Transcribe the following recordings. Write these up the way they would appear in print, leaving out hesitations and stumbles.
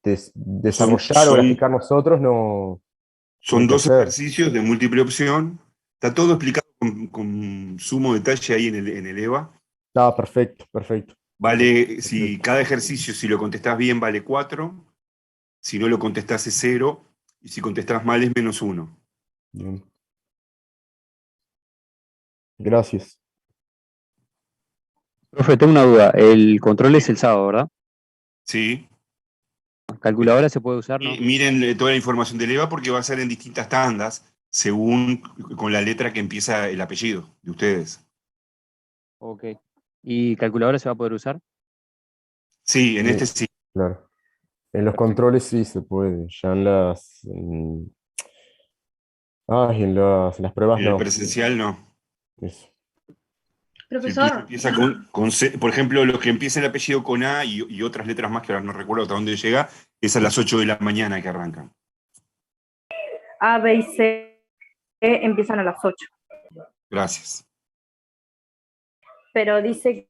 desarrollar o Son, graficar nosotros, no hay son que dos hacer. ejercicios de múltiple opción. Está todo explicado con sumo detalle ahí en el EVA. Ah, perfecto, perfecto, Vale, si perfecto. cada ejercicio, si lo contestás bien, vale 4. Si no lo contestás es 0. Y si contestás mal es -1. Bien. Gracias. Profe, tengo una duda. El control es el sábado, ¿verdad? Sí. ¿Calculadora se puede usar, no? Miren toda la información del EVA porque va a ser en distintas tandas, según con la letra que empieza el apellido de ustedes. Ok. ¿Y calculadora se va a poder usar? Sí, en este Sí, sí. claro. En los Perfecto. controles sí se puede, ya en las pruebas En el no. presencial no. Eso. Si Profesor, empieza con C, por ejemplo, los que empieza el apellido con A y otras letras más que ahora no recuerdo hasta dónde llega, es a las 8 de la mañana que arrancan. A, B y C empiezan a las 8, Gracias. pero dice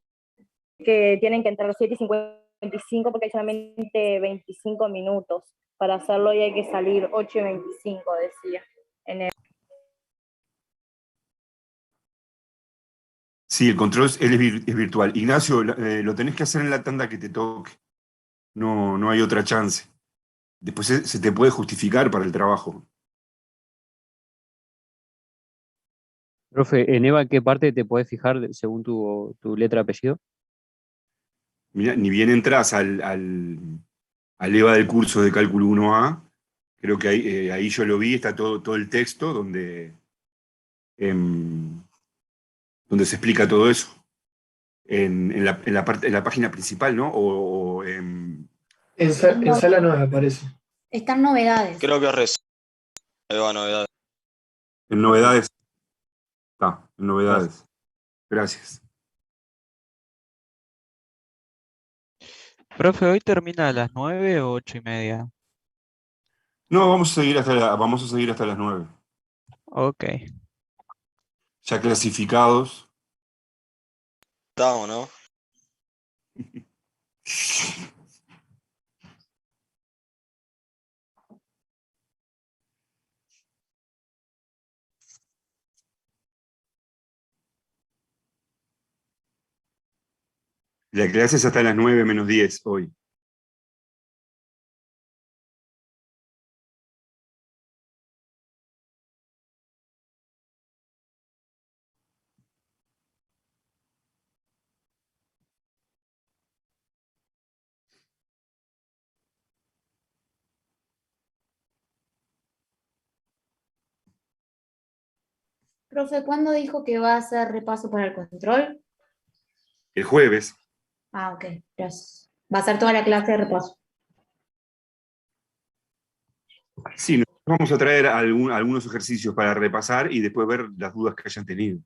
que tienen que entrar a las 7:55 porque hay solamente 25 minutos para hacerlo y hay que salir 8:25, decía. Sí, el control es virtual. Ignacio, lo tenés que hacer en la tanda que te toque. No, no hay otra chance. Después se te puede justificar para el trabajo. Profe, en EVA, ¿qué parte te podés fijar según tu letra de apellido? Mirá, ni bien entras al EVA del curso de cálculo 1A, creo que ahí yo lo vi, está todo el texto em, donde se explica todo eso. En la página principal, ¿no? En sala 9 aparece. Están novedades. Creo que va novedades. en novedades. Está, en Gracias. novedades. Gracias. Profe, ¿hoy termina a las 9 o 8:30? No, vamos a seguir hasta las 9. Ok. Ya clasificados. Estamos, ¿no? La clase es hasta las 9 menos 10 hoy. Profe, ¿cuándo dijo que va a hacer repaso para el control? El jueves. Ah, ok, gracias. Va a ser toda la clase de repaso. Sí, nos vamos a traer algunos ejercicios para repasar y después ver las dudas que hayan tenido.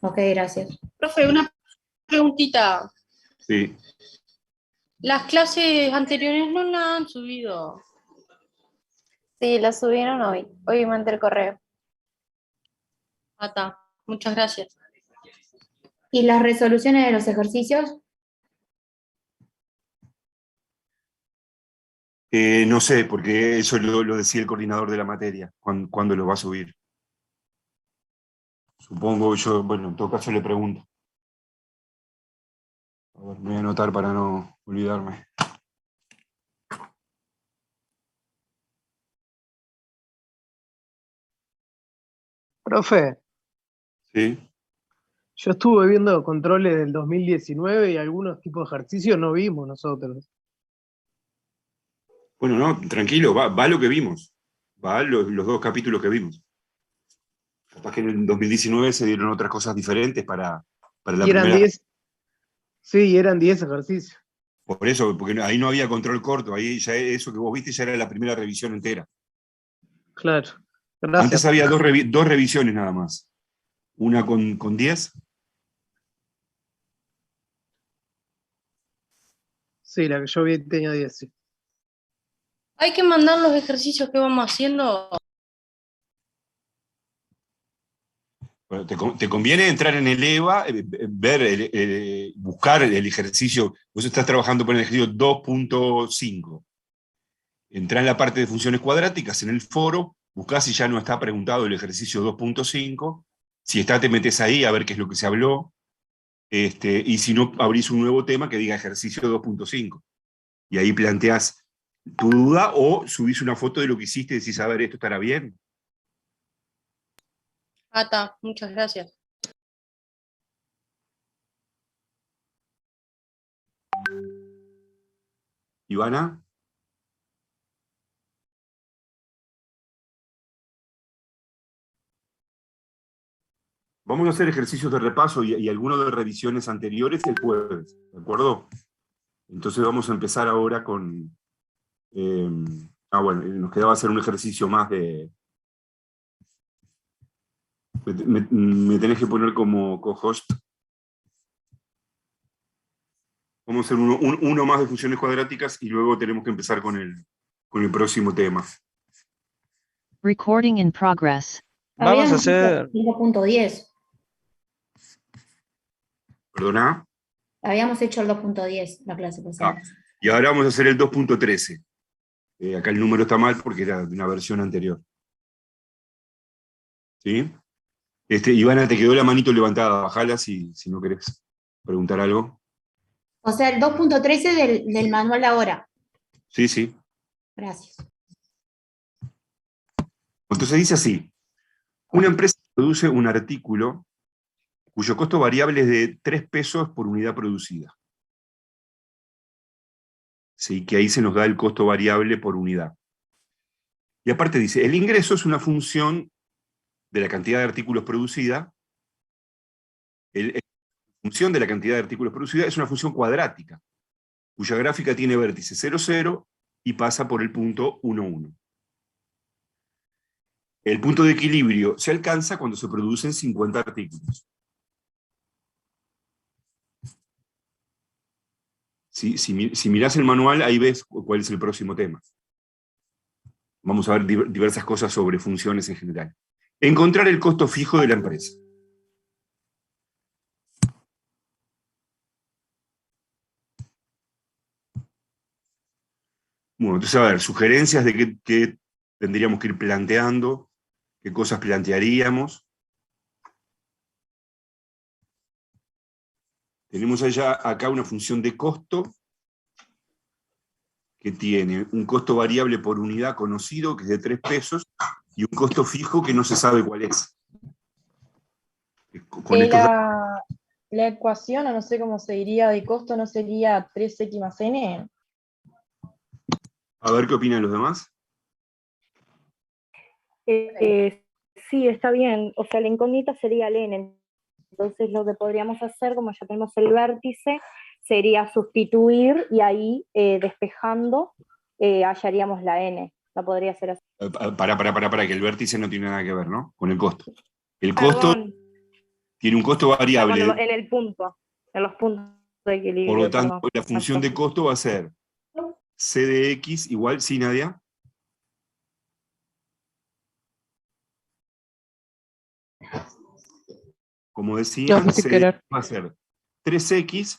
Ok, gracias. Profe, una preguntita. Sí. Las clases anteriores no las han subido. Sí, la subieron hoy. Hoy mandé el correo. Ah, está. Muchas gracias. ¿Y las resoluciones de los ejercicios? No sé, porque eso lo decía el coordinador de la materia, cuándo lo va a subir. Supongo yo, bueno, en todo caso le pregunto. A ver, me voy a anotar para no olvidarme. Profe, Sí. yo estuve viendo controles del 2019 y algunos tipos de ejercicios no vimos nosotros. Bueno, no, tranquilo, va lo que vimos. Va los dos capítulos que vimos. Capaz que en el 2019 se dieron otras cosas diferentes para la Y eran primera. 10, sí, y eran 10 ejercicios. Por eso, porque ahí no había control corto, ahí ya eso que vos viste ya era la primera revisión entera. Claro, Antes gracias. había dos revisiones nada más. Una con 10. Sí, la que yo vi tenía 10, sí. Hay que mandar los ejercicios que vamos haciendo. Bueno, te conviene entrar en el EVA, ver, buscar el ejercicio. Vos estás trabajando por el ejercicio 2.5. Entrá en la parte de funciones cuadráticas, en el foro, buscás si ya no está preguntado el ejercicio 2.5. Si está, te metes ahí a ver qué es lo que se habló. Y si no, abrís un nuevo tema que diga ejercicio 2.5. Y ahí planteás tu duda o subís una foto de lo que hiciste y decís, a ver, ¿esto estará bien? Ata, muchas gracias. Ivana. Vamos a hacer ejercicios de repaso y algunos de revisiones anteriores el jueves, ¿de acuerdo? Entonces vamos a empezar ahora con... bueno, nos quedaba hacer un ejercicio más de... Me tenés que poner como co-host. Vamos a hacer uno más de funciones cuadráticas y luego tenemos que empezar con el próximo tema. Recording in progress. Vamos a Habíamos hacer, hecho 2.10. ¿Perdona? Habíamos hecho el 2.10 la clase pasada. Y ahora vamos a hacer el 2.13. Acá el número está mal porque era de una versión anterior. ¿Sí? Ivana, te quedó la manito levantada. Bajala si no querés preguntar algo. O sea, el 2.13 del manual ahora. Sí, sí. Gracias. Entonces dice así. Una empresa produce un artículo cuyo costo variable es de 3 pesos por unidad producida. Sí, que ahí se nos da el costo variable por unidad. Y aparte dice, el ingreso es una función de la cantidad de artículos producida. La función de la cantidad de artículos producida es una función cuadrática, cuya gráfica tiene vértice 0, 0 y pasa por el punto 1, 1. El punto de equilibrio se alcanza cuando se producen 50 artículos. Si mirás el manual, ahí ves cuál es el próximo tema. Vamos a ver diversas cosas sobre funciones en general. Encontrar el costo fijo de la empresa. Bueno, entonces, a ver, sugerencias de qué tendríamos que ir planteando, qué cosas plantearíamos. Tenemos acá una función de costo, que tiene un costo variable por unidad conocido, que es de 3 pesos, y un costo fijo que no se sabe cuál es. La ecuación, o no sé cómo se diría, de costo no sería 3x más n. A ver qué opinan los demás. Sí, está bien. O sea, la incógnita sería el n. Entonces lo que podríamos hacer, como ya tenemos el vértice, sería sustituir y ahí despejando hallaríamos la n. No podría ser así. Para, que el vértice no tiene nada que ver, ¿no? Con el costo. El costo tiene un costo variable. En el punto, en los puntos de equilibrio. Por lo tanto, la función de costo va a ser c de x igual, ¿sí, Nadia? Como decían, c de x va a ser 3x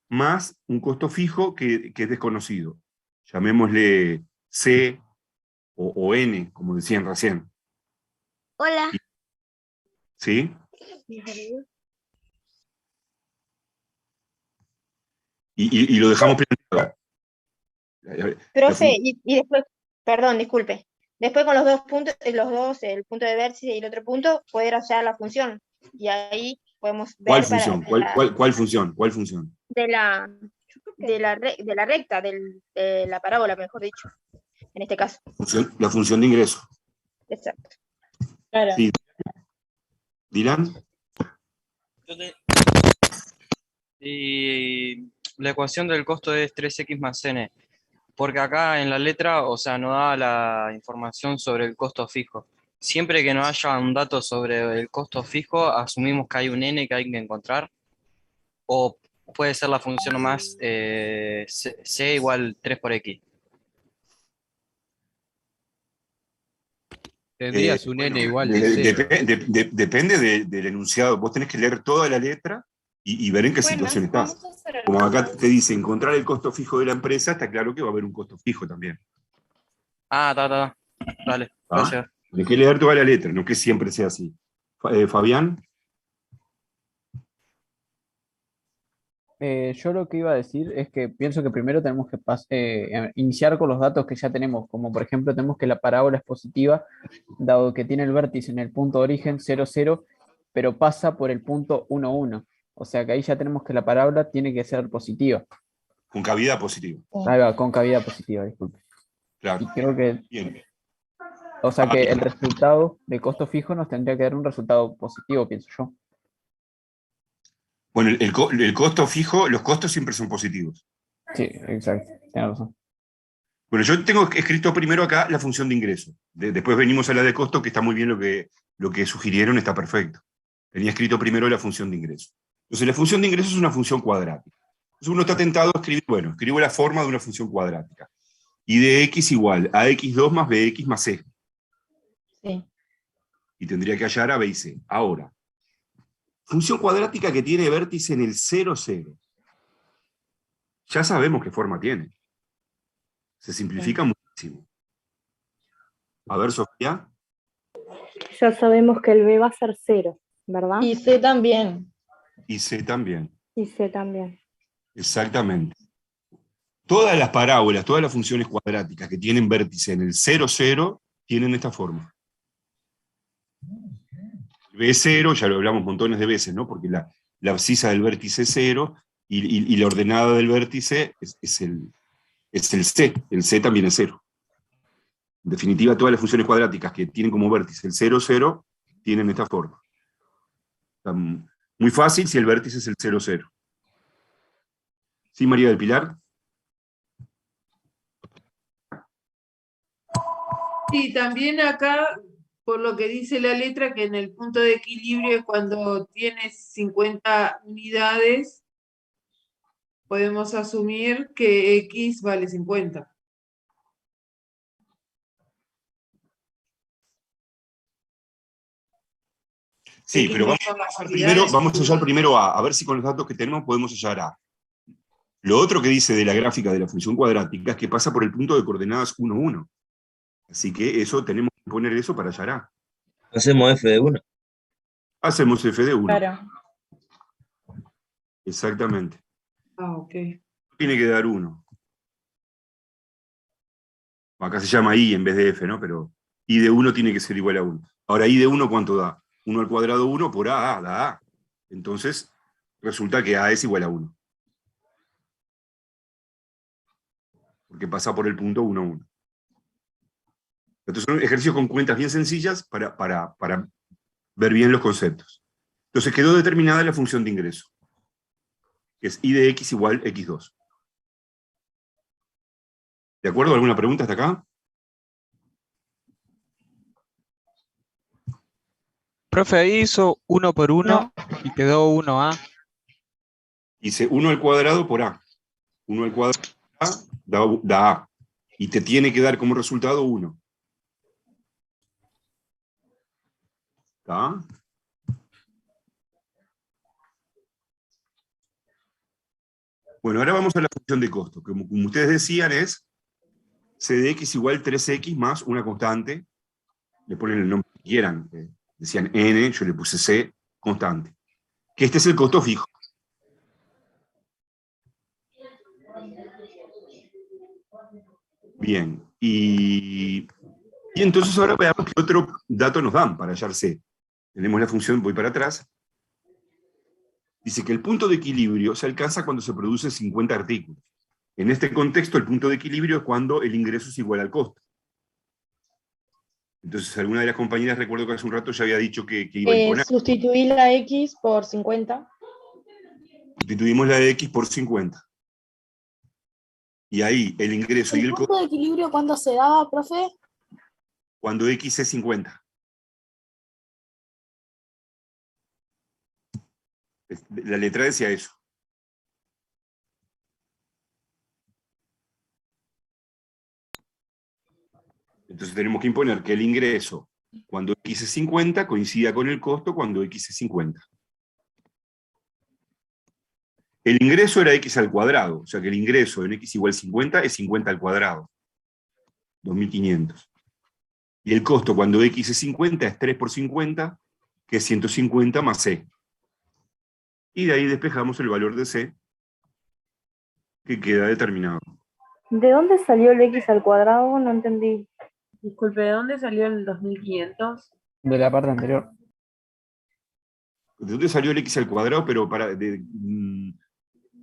más un costo fijo que es desconocido. Llamémosle c o n, como decían recién. Hola. ¿Sí? Y lo dejamos planteado. Profe, y después, perdón, disculpe. Después con los dos puntos, el punto de vértice y el otro punto, poder hallar la función. Y ahí podemos ver. ¿Cuál función? ¿Cuál función? ¿Cuál función? De la recta, de la parábola, mejor dicho. En este caso. La función de ingreso. Exacto. Claro. Sí. ¿Dylan? Y la ecuación del costo es 3x más n, porque acá en la letra, o sea, no da la información sobre el costo fijo. Siempre que no haya un dato sobre el costo fijo, asumimos que hay un n que hay que encontrar, o puede ser la función más c igual 3 por x. Tendrías un n igual de Bueno, 0. depende del enunciado. Vos tenés que leer toda la letra y ver en qué situación estás. Vamos a hacer el Como acá te dice encontrar el costo fijo de la empresa, está claro que va a haber un costo fijo también. Ah, está. Dale, ¿Ah? gracias. Tenés que leer toda la letra, no que siempre sea así. Fabián. Yo lo que iba a decir es que pienso que primero tenemos que iniciar con los datos que ya tenemos, como por ejemplo tenemos que la parábola es positiva, dado que tiene el vértice en el punto de origen 0, 0, pero pasa por el punto 1, 1. O sea que ahí ya tenemos que la parábola tiene que ser positiva. Con cavidad positiva. Ahí va, con cavidad positiva, disculpe. Claro. Y creo que, Bien. o sea que el resultado de costo fijo nos tendría que dar un resultado positivo, pienso yo. Bueno, el costo fijo, los costos siempre son positivos. Sí, exacto, tiene razón. Bueno, yo tengo escrito primero acá la función de ingreso. Después venimos a la de costo, que está muy bien lo que sugirieron, está perfecto. Tenía escrito primero la función de ingreso. Entonces, la función de ingreso es una función cuadrática. Entonces, uno está tentado a escribir, bueno, escribo la forma de una función cuadrática. Y de x igual a x2 más bx más c. Sí. Y tendría que hallar a b y c. Ahora, función cuadrática que tiene vértice en el 0, 0. Ya sabemos qué forma tiene. Se simplifica muchísimo. A ver, Sofía. Ya sabemos que el B va a ser 0, ¿verdad? Y C también. Y C también. Y C también. Exactamente. Todas las parábolas, todas las funciones cuadráticas que tienen vértice en el 0, 0, tienen esta forma. B0, ya lo hablamos montones de veces, ¿no? Porque la abscisa del vértice es 0 y la ordenada del vértice es el C. El C también es 0. En definitiva, todas las funciones cuadráticas que tienen como vértice el 0, 0, tienen esta forma. Está muy fácil si el vértice es el 0, 0. ¿Sí, María del Pilar? Sí, también acá, por lo que dice la letra, que en el punto de equilibrio es cuando tienes 50 unidades, podemos asumir que X vale 50. Sí, X pero no vamos son las a unidades. hallar primero a ver si con los datos que tenemos podemos hallar A. Lo otro que dice de la gráfica de la función cuadrática es que pasa por el punto de coordenadas 1, 1. Así que eso tenemos que poner eso para hallar A. Hacemos f de 1. Hacemos f de 1. Claro. Exactamente. Ah, ok. Tiene que dar 1. Acá se llama i en vez de f, ¿no? Pero i de 1 tiene que ser igual a 1. Ahora, i de 1, ¿cuánto da? 1 al cuadrado 1 por a, da a. Entonces, resulta que a es igual a 1. Porque pasa por el punto 1, 1. Entonces son ejercicios con cuentas bien sencillas para ver bien los conceptos. Entonces quedó determinada la función de ingreso, que es i de x igual x2. ¿De acuerdo? ¿Alguna pregunta hasta acá? Profe, ahí hizo 1 por 1 y quedó 1A. Hice 1 al cuadrado por a. 1 al cuadrado por a da a. Y te tiene que dar como resultado 1. ¿Está? Bueno, ahora vamos a la función de costo. Como ustedes decían, es c de x igual 3x más una constante. Le ponen el nombre que quieran. Decían n, yo le puse c, constante. Que este es el costo fijo. Bien. Y entonces ahora veamos qué otro dato nos dan para hallar c. Tenemos la función, voy para atrás. Dice que el punto de equilibrio se alcanza cuando se producen 50 artículos. En este contexto, el punto de equilibrio es cuando el ingreso es igual al costo. Entonces, alguna de las compañeras, recuerdo que hace un rato ya había dicho que iba a imponer. Sustituir la X por 50. Sustituimos la de X por 50. Y ahí el ingreso y ¿El el punto costo de equilibrio cuándo se daba, profe? cuando X es 50. La letra decía eso. Entonces tenemos que imponer que el ingreso cuando x es 50 coincida con el costo cuando x es 50. El ingreso era x al cuadrado, o sea que el ingreso en x igual 50 es 50 al cuadrado, 2500. Y el costo cuando x es 50 es 3 por 50, que es 150 más c. Y de ahí despejamos el valor de c, que queda determinado. ¿De dónde salió el x al cuadrado? No entendí. Disculpe, ¿de dónde salió el 2500? De la parte anterior. ¿De dónde salió el x al cuadrado? Pero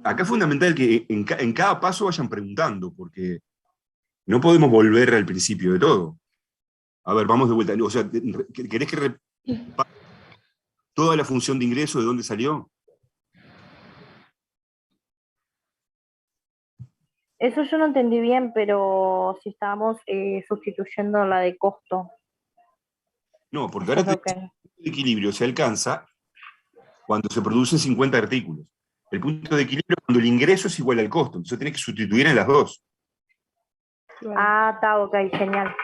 acá es fundamental que en cada paso vayan preguntando, porque no podemos volver al principio de todo. A ver, vamos de vuelta. O sea, ¿querés que repase toda la función de ingreso de dónde salió? Eso yo no entendí bien, pero si estábamos sustituyendo la de costo. No, porque Eso ahora es lo que... el equilibrio se alcanza cuando se producen 50 artículos. El punto de equilibrio es cuando el ingreso es igual al costo. Entonces tenés que sustituir en las dos. Ah, está, ok, genial.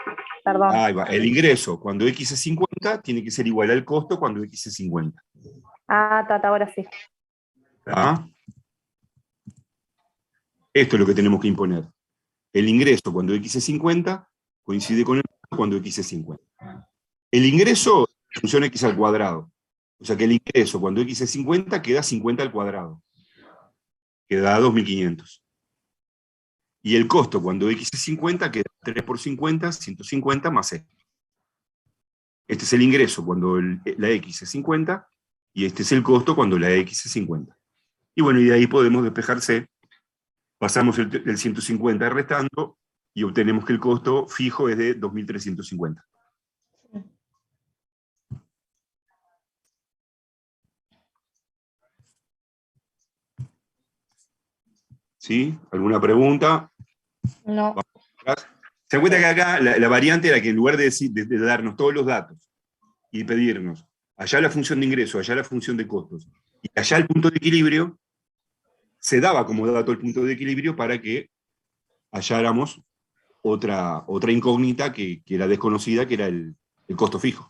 Perdón. Ahí va. El ingreso cuando x es 50 tiene que ser igual al costo cuando x es 50. Ah, está, ahora sí. ¿Ah? Esto es lo que tenemos que imponer. El ingreso cuando x es 50 coincide con el costo cuando x es 50. El ingreso es función x al cuadrado. O sea que el ingreso cuando x es 50 queda 50 al cuadrado. Queda 2500. Y el costo cuando x es 50 queda 3 por 50, 150 más c. Este es el ingreso cuando la x es 50, y este es el costo cuando la x es 50. Y bueno, y de ahí podemos despejar c. Pasamos el 150 restando, y obtenemos que el costo fijo es de 2350. ¿Sí? ¿Alguna pregunta? No. Se dan cuenta que acá la variante era que en lugar de darnos todos los datos y pedirnos allá la función de ingreso, allá la función de costos, y allá el punto de equilibrio, se daba como dato el punto de equilibrio para que halláramos otra incógnita que era desconocida, que era el costo fijo.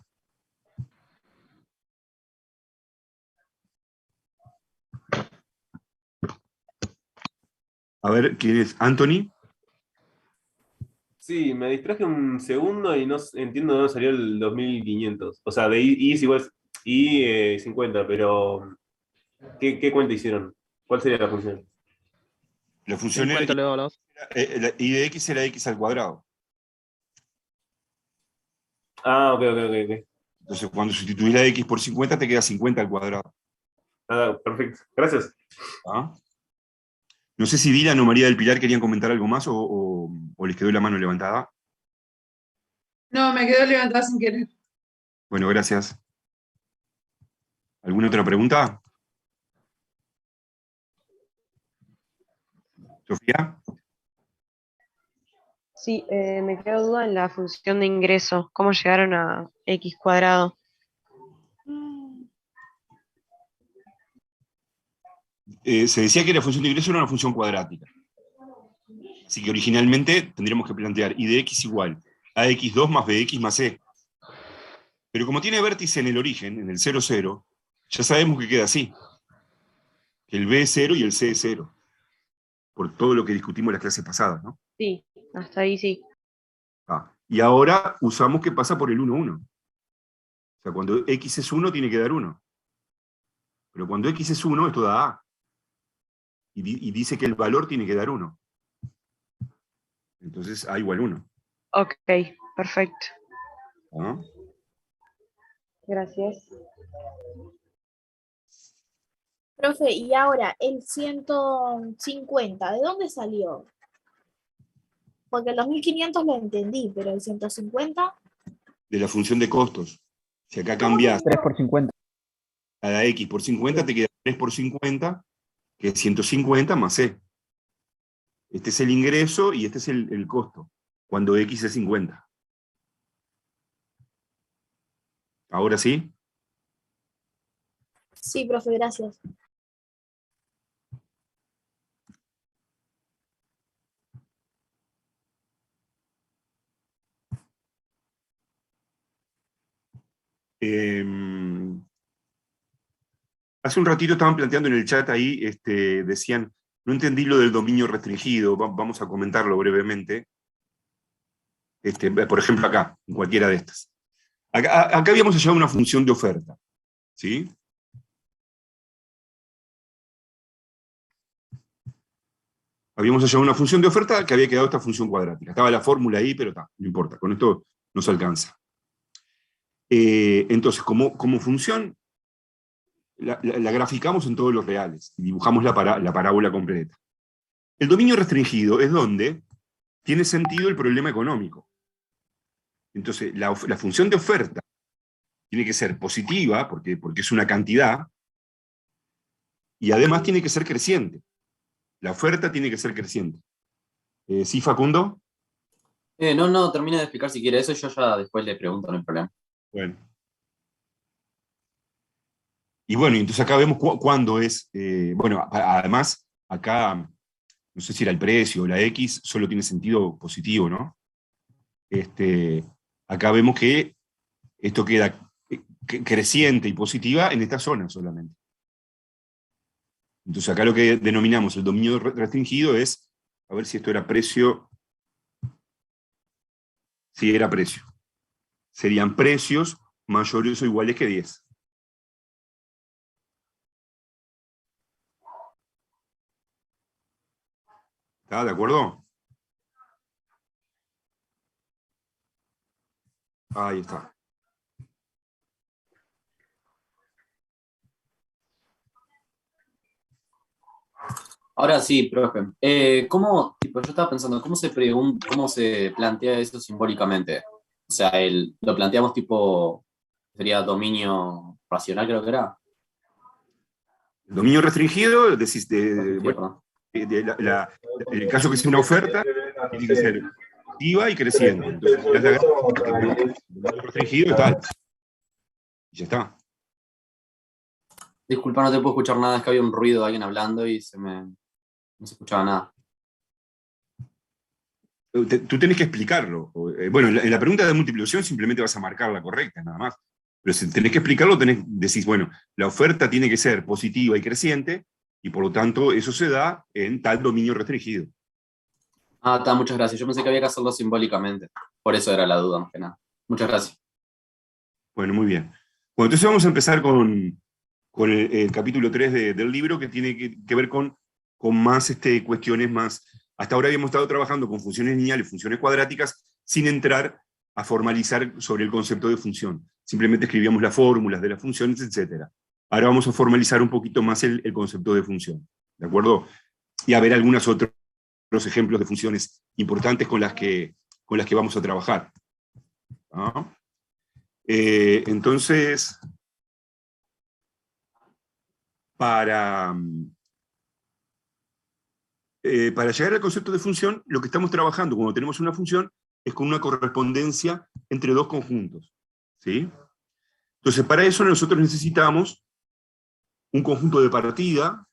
A ver, ¿quién es? ¿Anthony? Sí, me distraje un segundo y no entiendo de dónde salió el 2500. O sea, de I es igual I 50, pero ¿qué cuenta hicieron? ¿Cuál sería la función? La función era, 50 elevado a la 2. y de x era x al cuadrado. Ah, ok. Entonces, cuando sustituís la x por 50, te queda 50 al cuadrado. Ah, perfecto. Gracias. ¿Ah? No sé si Dylan o María del Pilar querían comentar algo más o les quedó la mano levantada. No, me quedo levantada sin querer. Bueno, gracias. ¿Alguna otra pregunta? ¿Sofía? Sí, me queda duda en la función de ingreso. ¿Cómo llegaron a x cuadrado? Se decía que la función de ingreso era una función cuadrática. Así que originalmente tendríamos que plantear I de x igual a x2 más bx más c. Pero como tiene vértice en el origen, en el 0, 0, ya sabemos que queda así. Que el b es 0 y el c es 0. Por todo lo que discutimos en las clases pasadas, ¿no? Sí, hasta ahí sí. Y ahora usamos que pasa por el 1, 1. O sea, cuando x es 1 tiene que dar 1. Pero cuando x es 1, esto da a. Y dice que el valor tiene que dar 1. Entonces a igual 1. Ok, perfecto. ¿Ah? Gracias. Profe, y ahora el 150, ¿de dónde salió? Porque el 2500 lo entendí, pero el 150... De la función de costos. Si acá ¿Cómo cambiás 3 por 50. a la x por 50, te queda 3 por 50, que es 150 más c. Este es el ingreso y este es el costo, cuando x es 50. ¿Ahora sí? Sí, profe, gracias. Hace un ratito estaban planteando en el chat ahí, decían, no entendí lo del dominio restringido, vamos a comentarlo brevemente. Por ejemplo acá, en cualquiera de estas. Acá habíamos hallado una función de oferta, ¿sí? Habíamos hallado una función de oferta que había quedado esta función cuadrática. Estaba la fórmula ahí, pero no importa, con esto nos alcanza. Entonces, como función, la graficamos en todos los reales, y dibujamos la parábola completa. El dominio restringido es donde tiene sentido el problema económico. Entonces, la función de oferta tiene que ser positiva, porque es una cantidad, y además tiene que ser creciente. La oferta tiene que ser creciente. ¿Sí, Facundo? No, termina de explicar si quiere eso, yo ya después le pregunto, no hay problema. Bueno. Y bueno, entonces acá vemos cuándo es, bueno, además, acá, no sé si era el precio o la X, solo tiene sentido positivo, ¿no? Acá vemos que esto queda creciente y positiva en esta zona solamente. Entonces acá lo que denominamos el dominio restringido es, a ver si esto era precio, si era precio. Serían precios mayores o iguales que 10. ¿Está de acuerdo? Ahí está. Ahora sí, profe. ¿Cómo, tipo, yo estaba pensando, cómo se plantea eso simbólicamente? O sea, lo planteamos tipo, sería dominio racional, creo que era. El dominio restringido, decís, Bueno, en el caso que sea una oferta, tiene que ser activa y creciente. Entonces, ya el dominio restringido es tal. Y ya está. Disculpa, no te puedo escuchar nada, es que había un ruido de alguien hablando y no se escuchaba nada. Tú tenés que explicarlo. Bueno, en la pregunta de multiplicación simplemente vas a marcar la correcta, nada más. Pero si tenés que explicarlo, decís, bueno, la oferta tiene que ser positiva y creciente, y por lo tanto eso se da en tal dominio restringido. Ah, está, muchas gracias. Yo pensé que había que hacerlo simbólicamente. Por eso era la duda, más que nada. Muchas gracias. Bueno, muy bien. Bueno, entonces vamos a empezar con el capítulo 3 del libro, que tiene que ver con más cuestiones más. Hasta ahora habíamos estado trabajando con funciones lineales, funciones cuadráticas, sin entrar a formalizar sobre el concepto de función. Simplemente escribíamos las fórmulas de las funciones, etc. Ahora vamos a formalizar un poquito más el concepto de función. ¿De acuerdo? Y a ver algunos otros ejemplos de funciones importantes con las que vamos a trabajar. ¿Ah? Entonces, para llegar al concepto de función, lo que estamos trabajando cuando tenemos una función es con una correspondencia entre dos conjuntos. ¿Sí? Entonces, para eso nosotros necesitamos un conjunto de partida,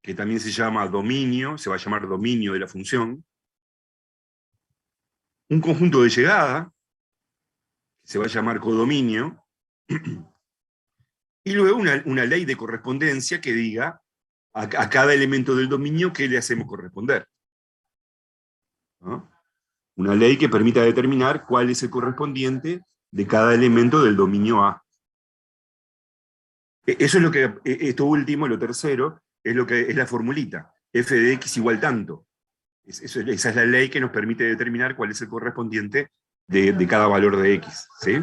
que también se llama dominio, se va a llamar dominio de la función, un conjunto de llegada, que se va a llamar codominio, y luego una ley de correspondencia que diga a cada elemento del dominio qué le hacemos corresponder. ¿No? Una ley que permita determinar cuál es el correspondiente de cada elemento del dominio A. Eso es lo que, esto último, lo tercero, es lo que es la formulita, f de x igual tanto. Esa es la ley que nos permite determinar cuál es el correspondiente de cada valor de x. ¿Sí?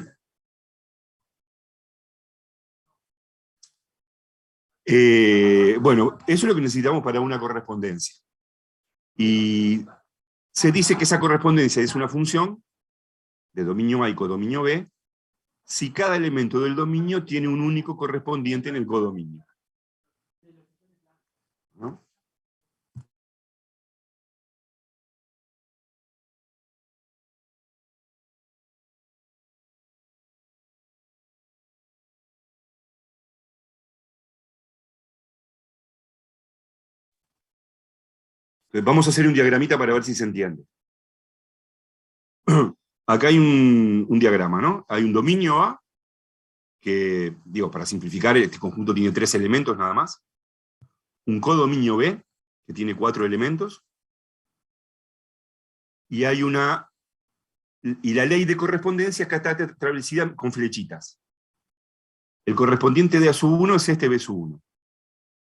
Bueno, eso es lo que necesitamos para una correspondencia. Y se dice que esa correspondencia es una función de dominio A y codominio B, si cada elemento del dominio tiene un único correspondiente en el codominio. ¿No? Vamos a hacer un diagramita para ver si se entiende. Acá hay un diagrama, ¿no? Hay un dominio A que, digo, para simplificar, este conjunto tiene 3 elementos nada más. Un codominio B, que tiene 4 elementos. Y hay y la ley de correspondencia acá está establecida con flechitas. El correspondiente de A1 es este B1.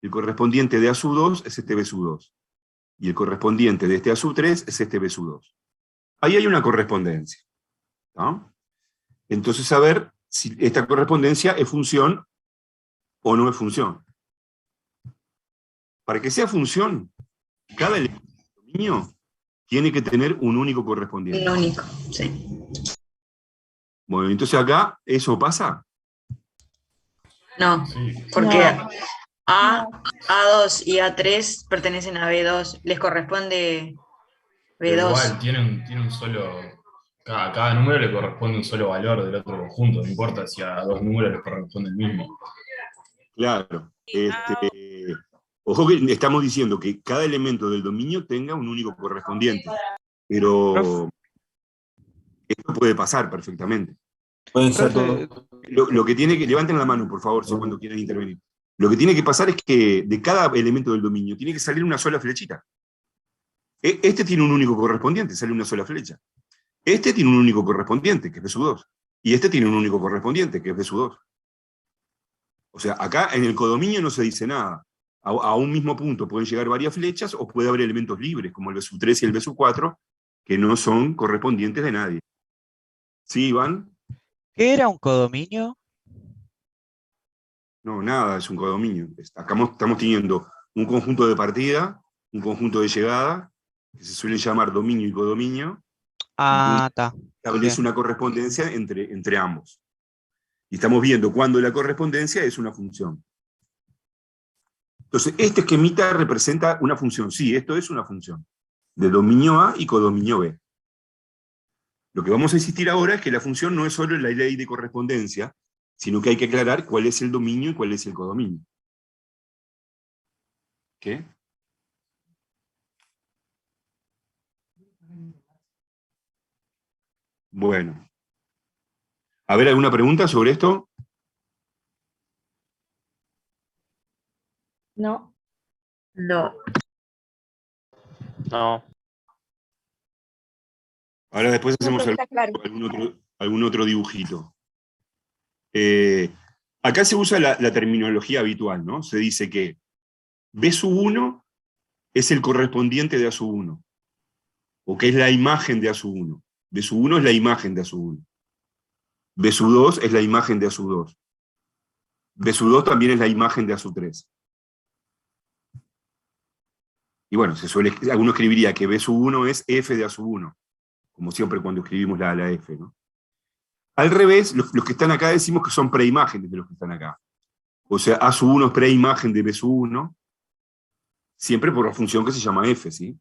El correspondiente de A2 es este B2. Y el correspondiente de este A3 es este B2. Ahí hay una correspondencia, ¿no? Entonces, a ver si esta correspondencia es función o no es función. Para que sea función, cada elemento del dominio tiene que tener un único correspondiente. Un único, sí. Bueno, entonces acá, ¿eso pasa? No, porque A2 y A3 pertenecen a B2, les corresponde Pero B2. igual, tiene un solo. Cada número le corresponde un solo valor del otro conjunto, no importa si a 2 números les corresponde el mismo. Claro. Ojo que estamos diciendo que cada elemento del dominio tenga un único correspondiente, pero esto puede pasar perfectamente. Pueden ser todos. Lo que tiene que, levanten la mano, por favor, si cuando quieran intervenir. Lo que tiene que pasar es que de cada elemento del dominio tiene que salir una sola flechita. Este tiene un único correspondiente, sale una sola flecha. Este tiene un único correspondiente, que es B2. Y este tiene un único correspondiente, que es B2. O sea, acá en el codominio no se dice nada. A un mismo punto pueden llegar varias flechas o puede haber elementos libres, como el B3 y el B4, que no son correspondientes de nadie. ¿Sí, Iván? ¿Qué era un codominio? No, nada, es un codominio. Acá estamos teniendo un conjunto de partida, un conjunto de llegada, que se suelen llamar dominio y codominio. Ah, está. Establece una correspondencia entre ambos. Y estamos viendo cuándo la correspondencia es una función. Entonces, este esquemita representa una función. Sí, esto es una función. De dominio A y codominio B. Lo que vamos a insistir ahora es que la función no es solo la ley de correspondencia, sino que hay que aclarar cuál es el dominio y cuál es el codominio. ¿Qué? Bueno. A ver, ¿alguna pregunta sobre esto? No. No. No. Ahora después No, hacemos profe, está claro. algún otro dibujito. Acá se usa la terminología habitual, ¿no? Se dice que B1 es el correspondiente de A1, o que es la imagen de A1. B1 es la imagen de A1. B2 es la imagen de A2. B2 también es la imagen de A3. Y bueno, alguno escribiría que B1 es F de A1, como siempre cuando escribimos la F, ¿no? Al revés, los que están acá decimos que son preimágenes de los que están acá. O sea, A1 es preimagen de B1, siempre por la función que se llama F, ¿sí?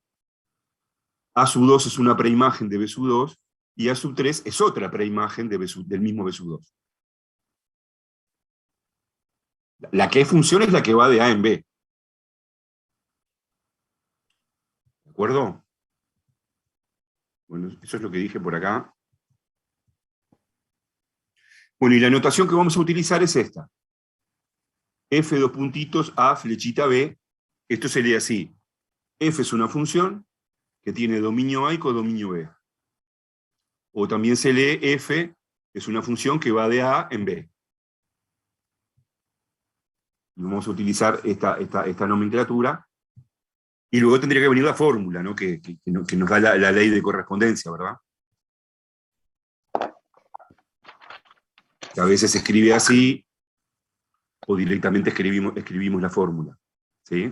A2 es una preimagen de B2, y A3 es otra preimagen del mismo B2. La que es función es la que va de A en B. ¿De acuerdo? Bueno, eso es lo que dije por acá. Bueno, y la notación que vamos a utilizar es esta. F dos puntitos A flechita B. Esto se lee así. F es una función que tiene dominio A y codominio B. O también se lee F es una función que va de A en B. Y vamos a utilizar esta nomenclatura. Y luego tendría que venir la fórmula, ¿no? que nos da la ley de correspondencia, ¿verdad? Que a veces se escribe así, o directamente escribimos la fórmula. ¿Sí?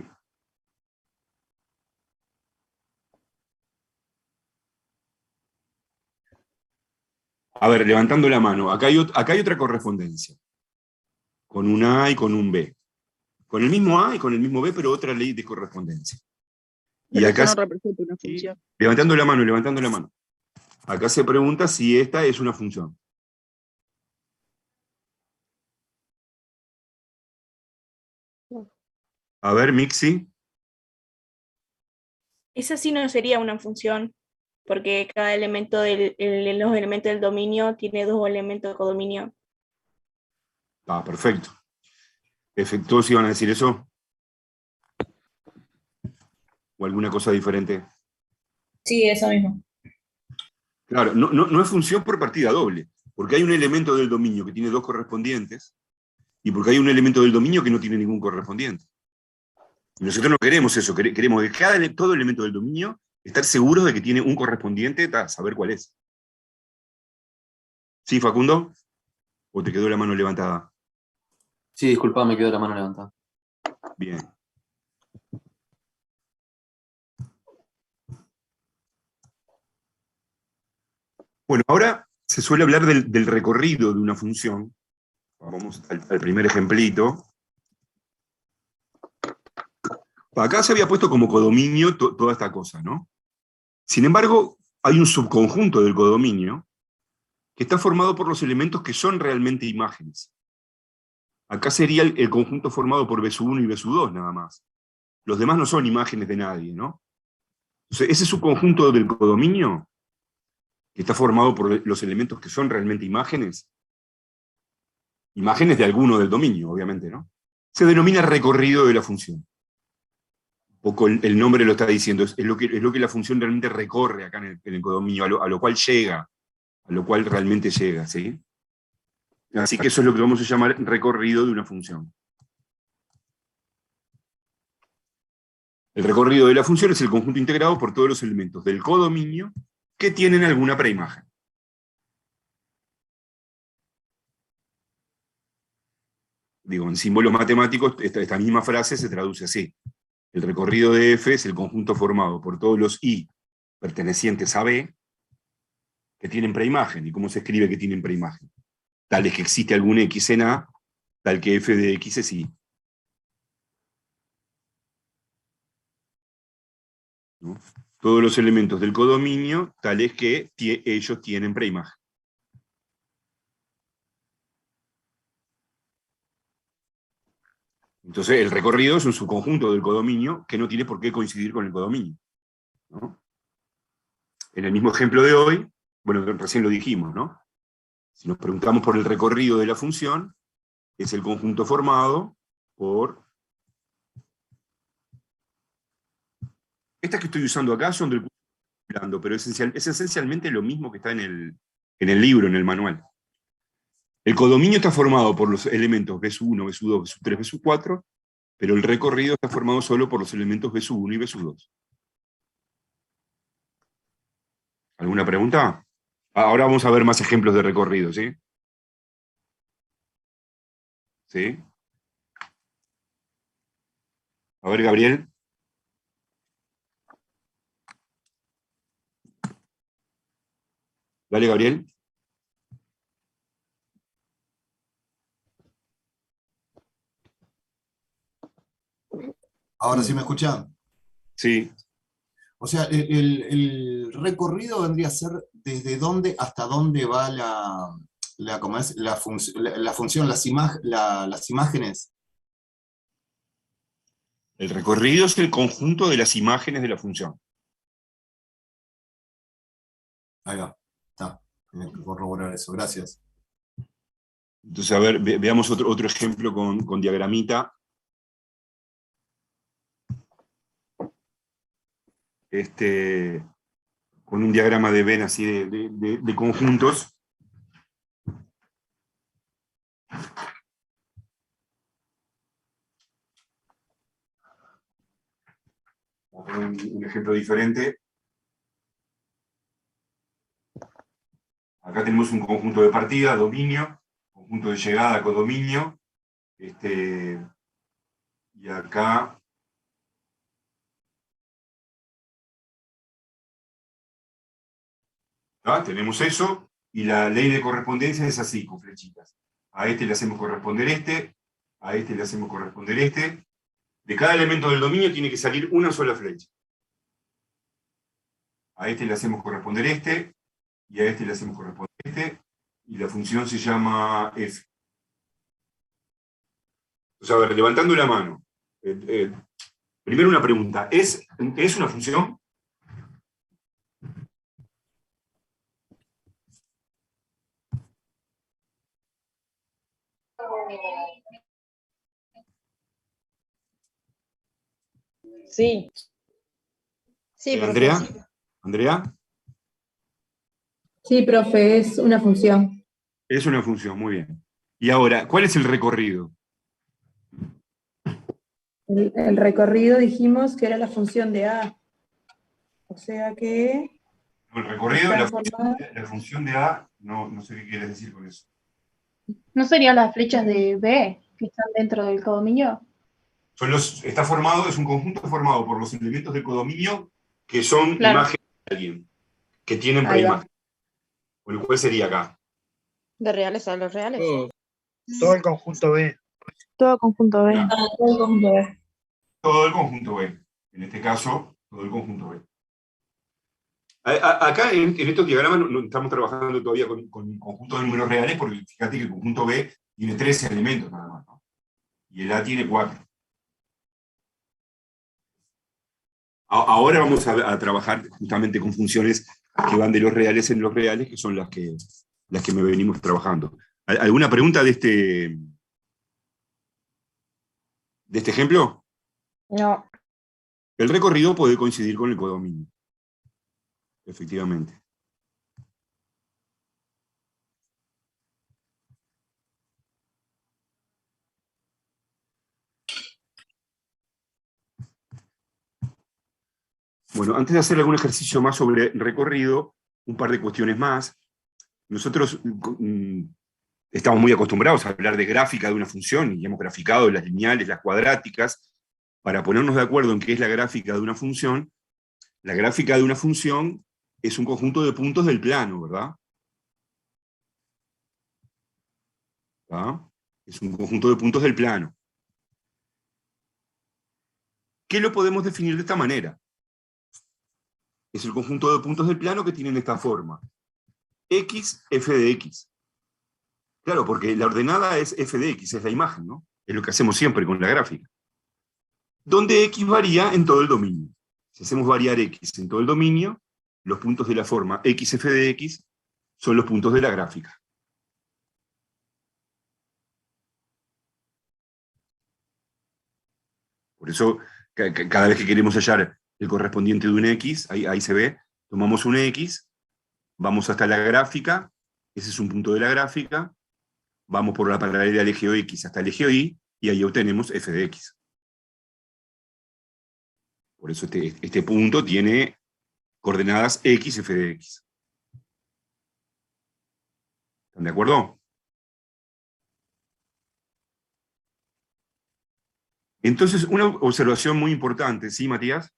A ver, levantando la mano, acá hay otra correspondencia. Con un A y con un B. Con el mismo A y con el mismo B, pero otra ley de correspondencia. Y Pero acá eso no representa una función. levantando la mano. Acá se pregunta si esta es una función. A ver, Mixi. Esa sí no sería una función, porque cada elemento los elementos del dominio tiene dos elementos de codominio. Ah, perfecto. ¿Todos iban a decir eso? ¿O alguna cosa diferente? Sí, eso mismo. Claro, no es función por partida doble, porque hay un elemento del dominio que tiene dos correspondientes, y porque hay un elemento del dominio que no tiene ningún correspondiente. Y nosotros no queremos eso, queremos de todo elemento del dominio estar seguros de que tiene un correspondiente, saber cuál es. ¿Sí, Facundo? ¿O te quedó la mano levantada? Sí, disculpa, me quedó la mano levantada. Bien. Bueno, ahora se suele hablar del recorrido de una función. Vamos al primer ejemplito. Acá se había puesto como codominio toda esta cosa, ¿no? Sin embargo, hay un subconjunto del codominio que está formado por los elementos que son realmente imágenes. Acá sería el conjunto formado por B1 y B2 nada más. Los demás no son imágenes de nadie, ¿no? Entonces, ese subconjunto del codominio, que está formado por los elementos que son realmente imágenes de alguno del dominio, obviamente, ¿no? Se denomina recorrido de la función. Un poco el nombre lo está diciendo, es lo que la función realmente recorre acá en el codominio, a lo cual llega, a lo cual realmente llega, ¿sí? Así que eso es lo que vamos a llamar recorrido de una función. El recorrido de la función es el conjunto integrado por todos los elementos del codominio que tienen alguna preimagen. Digo, en símbolos matemáticos, esta misma frase se traduce así. El recorrido de F es el conjunto formado por todos los I pertenecientes a B que tienen preimagen. ¿Y cómo se escribe que tienen preimagen? Tal es que existe algún X en A, tal que F de X es I. ¿No? Todos los elementos del codominio, tal es que ellos tienen preimagen. Entonces, el recorrido es un subconjunto del codominio que no tiene por qué coincidir con el codominio, ¿no? En el mismo ejemplo de hoy, bueno, recién lo dijimos, ¿no? Si nos preguntamos por el recorrido de la función, es el conjunto formado por... Estas que estoy usando acá son del curso que estoy hablando, pero es esencialmente lo mismo que está en el libro, en el manual. El codominio está formado por los elementos B1, B2, B3, B4, pero el recorrido está formado solo por los elementos B1 y B2. ¿Alguna pregunta? Ahora vamos a ver más ejemplos de recorrido, ¿sí? ¿Sí? A ver, Gabriel. Dale, Gabriel. Ahora sí me escuchan. Sí. O sea, el recorrido vendría a ser desde dónde hasta dónde va ¿cómo es? La función, las imágenes. El recorrido es el conjunto de las imágenes de la función. Ahí va, está. Tengo que corroborar eso, gracias. Entonces, a ver, veamos otro ejemplo con diagramita. Con un diagrama de Venn así de conjuntos. Vamos a poner un ejemplo diferente. Acá tenemos un conjunto de partida, dominio, conjunto de llegada, codominio. Y acá tenemos eso, y la ley de correspondencia es así, con flechitas. A este le hacemos corresponder este, a este le hacemos corresponder este. De cada elemento del dominio tiene que salir una sola flecha. A este le hacemos corresponder este, y a este le hacemos corresponder este, y la función se llama F. Entonces, a ver, levantando la mano. Primero una pregunta, ¿es una función? Sí. Sí, profe. ¿Andrea? ¿Andrea? Sí, profe, es una función. Es una función, muy bien. Y ahora, ¿cuál es el recorrido? El recorrido dijimos que era la función de A. O sea que El recorrido, está formado. la función de A, no sé qué quieres decir con eso. ¿No serían las flechas de B que están dentro del codominio? Está formado, es un conjunto formado por los elementos del codominio que son Claro. imágenes de alguien, que tienen Ahí va. preimagen. Con lo cual sería acá. ¿De reales a los reales? Todo el conjunto B. Todo conjunto B. Todo el conjunto B. Todo el conjunto B. En este caso, todo el conjunto B. Acá en estos diagramas no estamos trabajando todavía con conjuntos de números reales, porque fíjate que el conjunto B tiene 13 elementos nada más, ¿no? Y el A tiene 4. Ahora vamos a trabajar justamente con funciones que van de los reales en los reales, que son las que me venimos trabajando. ¿Alguna pregunta de este ejemplo? No. El recorrido puede coincidir con el codominio. Efectivamente. Bueno, antes de hacer algún ejercicio más sobre recorrido, un par de cuestiones más. Nosotros estamos muy acostumbrados a hablar de gráfica de una función, y hemos graficado las lineales, las cuadráticas. Para ponernos de acuerdo en qué es la gráfica de una función, la gráfica de una función es un conjunto de puntos del plano, ¿verdad? ¿Ah? Es un conjunto de puntos del plano. ¿Qué lo podemos definir de esta manera? Es el conjunto de puntos del plano que tienen esta forma. X, f de x. Claro, porque la ordenada es f de x, es la imagen, ¿no? Es lo que hacemos siempre con la gráfica. Donde x varía en todo el dominio. Si hacemos variar x en todo el dominio, los puntos de la forma x, f de x son los puntos de la gráfica. Por eso, cada vez que queremos hallar el correspondiente de un x, ahí se ve, tomamos un x, vamos hasta la gráfica, ese es un punto de la gráfica, vamos por la paralela al eje x hasta el eje y, y ahí obtenemos f de x. Por eso este punto tiene coordenadas x, f de x. ¿Están de acuerdo? Entonces, una observación muy importante, ¿sí, Matías?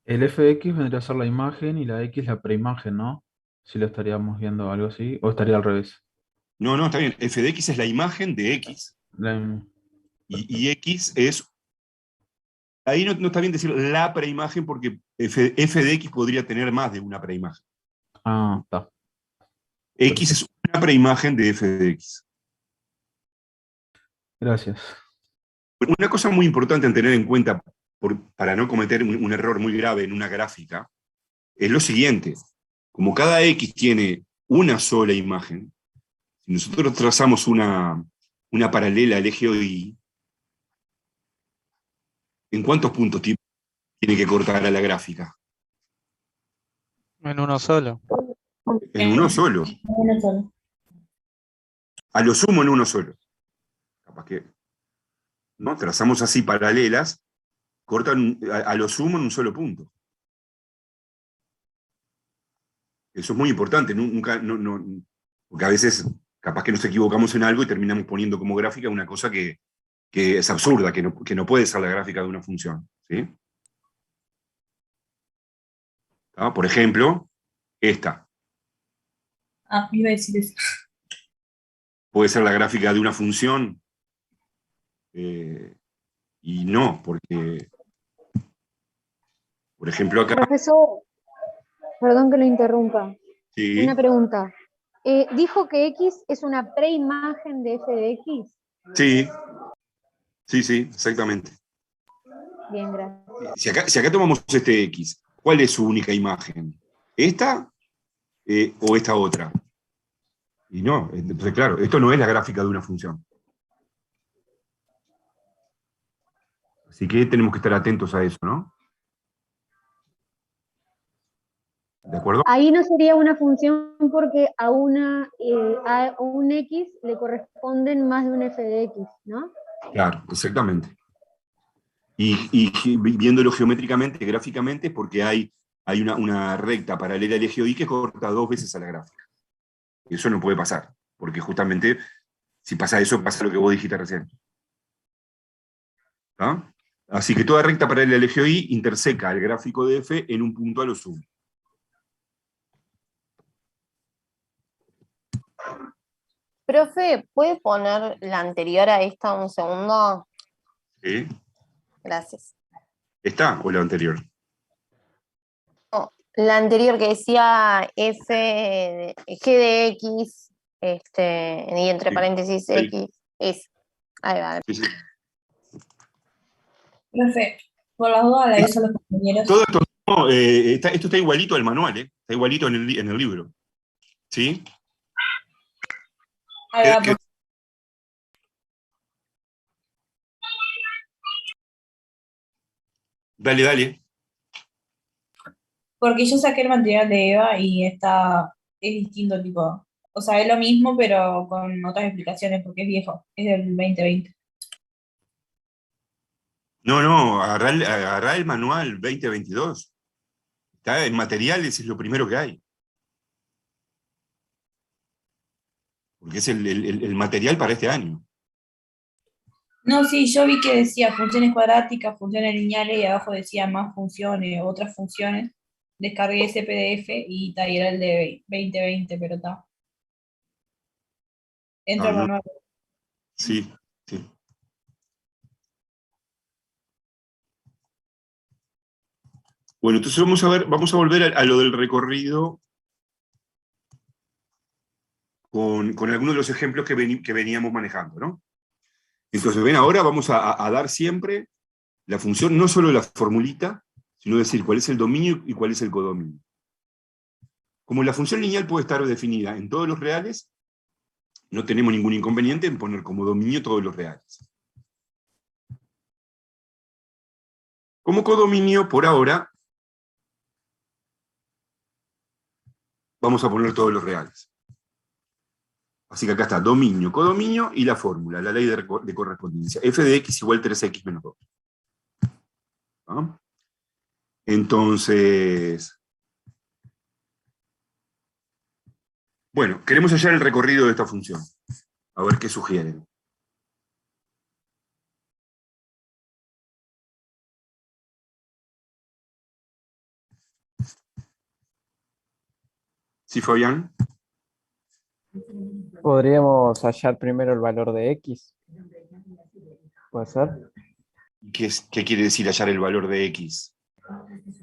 El f de x vendría a ser la imagen y la x la preimagen, ¿no? Si lo estaríamos viendo algo así, o estaría al revés. No, está bien. F de x es la imagen de x. Y x es... Ahí no está bien decir la preimagen, porque f de x podría tener más de una preimagen. Ah, está. X es una preimagen de f de x. Gracias. Una cosa muy importante a tener en cuenta, para no cometer un error muy grave en una gráfica, es lo siguiente. Como cada x tiene una sola imagen, si nosotros trazamos una paralela al eje Y, ¿en cuántos puntos tiene que cortar a la gráfica? En uno solo. En uno solo. A lo sumo en uno solo. Capaz que, ¿no? Trazamos así paralelas, cortan a lo sumo en un solo punto. Eso es muy importante, porque a veces capaz que nos equivocamos en algo y terminamos poniendo como gráfica una cosa que es absurda, que no puede ser la gráfica de una función. ¿Sí? ¿Ah? Por ejemplo, esta. Iba a decir eso. Puede ser la gráfica de una función, y no, porque, por ejemplo, acá... Profesor, perdón que lo interrumpa. Sí. Una pregunta. ¿Dijo que X es una preimagen de f de X? Sí, exactamente. Bien, gracias. Si acá tomamos este X, ¿cuál es su única imagen? ¿Esta o esta otra? Y no, entonces claro, esto no es la gráfica de una función. Así que tenemos que estar atentos a eso, ¿no? ¿De acuerdo? Ahí no sería una función porque a un X le corresponden más de un f de X, ¿no? Claro, exactamente. Y viéndolo geométricamente, gráficamente, porque hay una recta paralela al eje OI que corta 2 veces a la gráfica. Eso no puede pasar, porque justamente si pasa eso, pasa lo que vos dijiste recién. ¿Ah? Así que toda recta paralela al eje OI interseca el gráfico de f en un punto a lo sumo. Profe, ¿puede poner la anterior a esta un segundo? ¿Sí? Gracias. ¿Está o la anterior? No, la anterior que decía F, G de X, y entre paréntesis X, es. Ahí va. Sí, sí. Profe, por las dudas le aviso a los compañeros. Todo esto, no, esto está igualito al manual, está igualito en el libro. ¿Sí? Ahí va, pues. Dale, dale. Porque yo saqué el material de Eva y es distinto, tipo, o sea, es lo mismo, pero con otras explicaciones, porque es viejo, es del 2020. No, agarrá el manual 2022. Está en materiales, es lo primero que hay. Porque es el material para este año. No, sí, yo vi que decía funciones cuadráticas, funciones lineales, y abajo decía más funciones, otras funciones. Descargué ese PDF y era el de 2020, pero está. Entra al no. manual. Sí, sí. Bueno, entonces vamos a volver a lo del recorrido con algunos de los ejemplos que veníamos manejando, ¿no? Entonces, ven, ahora vamos a dar siempre la función, no solo la formulita, sino decir cuál es el dominio y cuál es el codominio. Como la función lineal puede estar definida en todos los reales, no tenemos ningún inconveniente en poner como dominio todos los reales. Como codominio, por ahora, vamos a poner todos los reales. Así que acá está dominio, codominio y la fórmula, la ley de correspondencia. F de x igual 3x menos 2. ¿Ah? Entonces, bueno, queremos hallar el recorrido de esta función. A ver qué sugieren. ¿Sí, Fabián? Podríamos hallar primero el valor de X. ¿Puede ser? ¿Qué quiere decir hallar el valor de X?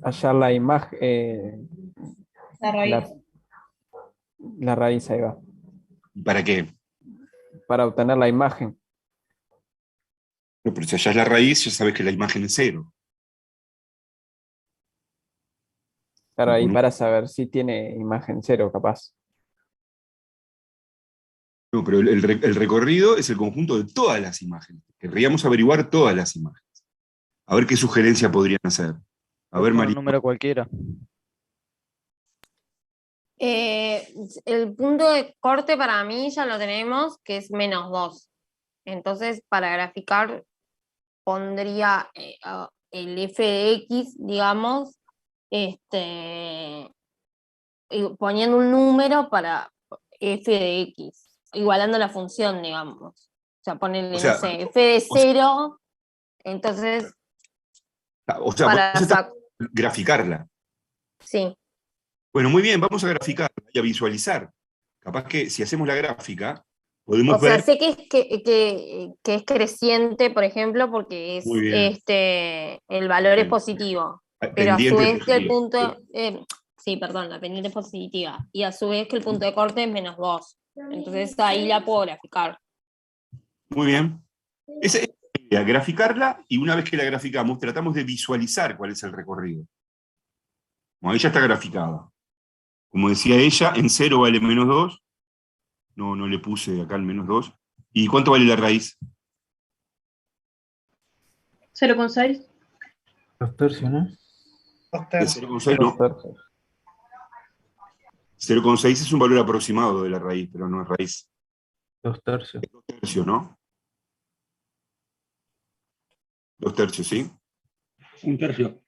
Hallar la imagen. La raíz. La raíz, ahí va. ¿Para qué? Para obtener la imagen. No, pero si hallás la raíz, ya sabes que la imagen es 0. Claro, ahí para saber si tiene imagen 0, capaz. No, pero el recorrido es el conjunto de todas las imágenes. Querríamos averiguar todas las imágenes. A ver qué sugerencia podrían hacer. A ver, María. Un número cualquiera. El punto de corte para mí ya lo tenemos, que es menos 2. Entonces, para graficar, pondría el f de x, digamos, poniendo un número para f de x, igualando la función, digamos. O sea, ponerle, no sé, f de 0, entonces... O sea, para graficarla. Sí. Bueno, muy bien, vamos a graficarla y a visualizar. Capaz que si hacemos la gráfica, podemos ver... O sea, ver... sé que es creciente, por ejemplo, porque es el valor es positivo. Pero a su vez que el punto... sí, perdón, la pendiente es positiva. Y a su vez que el punto de corte es menos 2. Entonces ahí la puedo graficar. Muy bien. Esa es la idea, graficarla, y una vez que la graficamos, tratamos de visualizar cuál es el recorrido. Bueno, ahí ya está graficada. Como decía ella, en 0 vale menos 2, No le puse acá el -2. ¿Y cuánto vale la raíz? 0,6. 2 tercios, ¿no? 2 tercios. 0,6 no. 0,6 es un valor aproximado de la raíz, pero no es raíz. 2 tercios. 2 tercios, ¿no? 2 tercios, ¿sí? 1 tercio.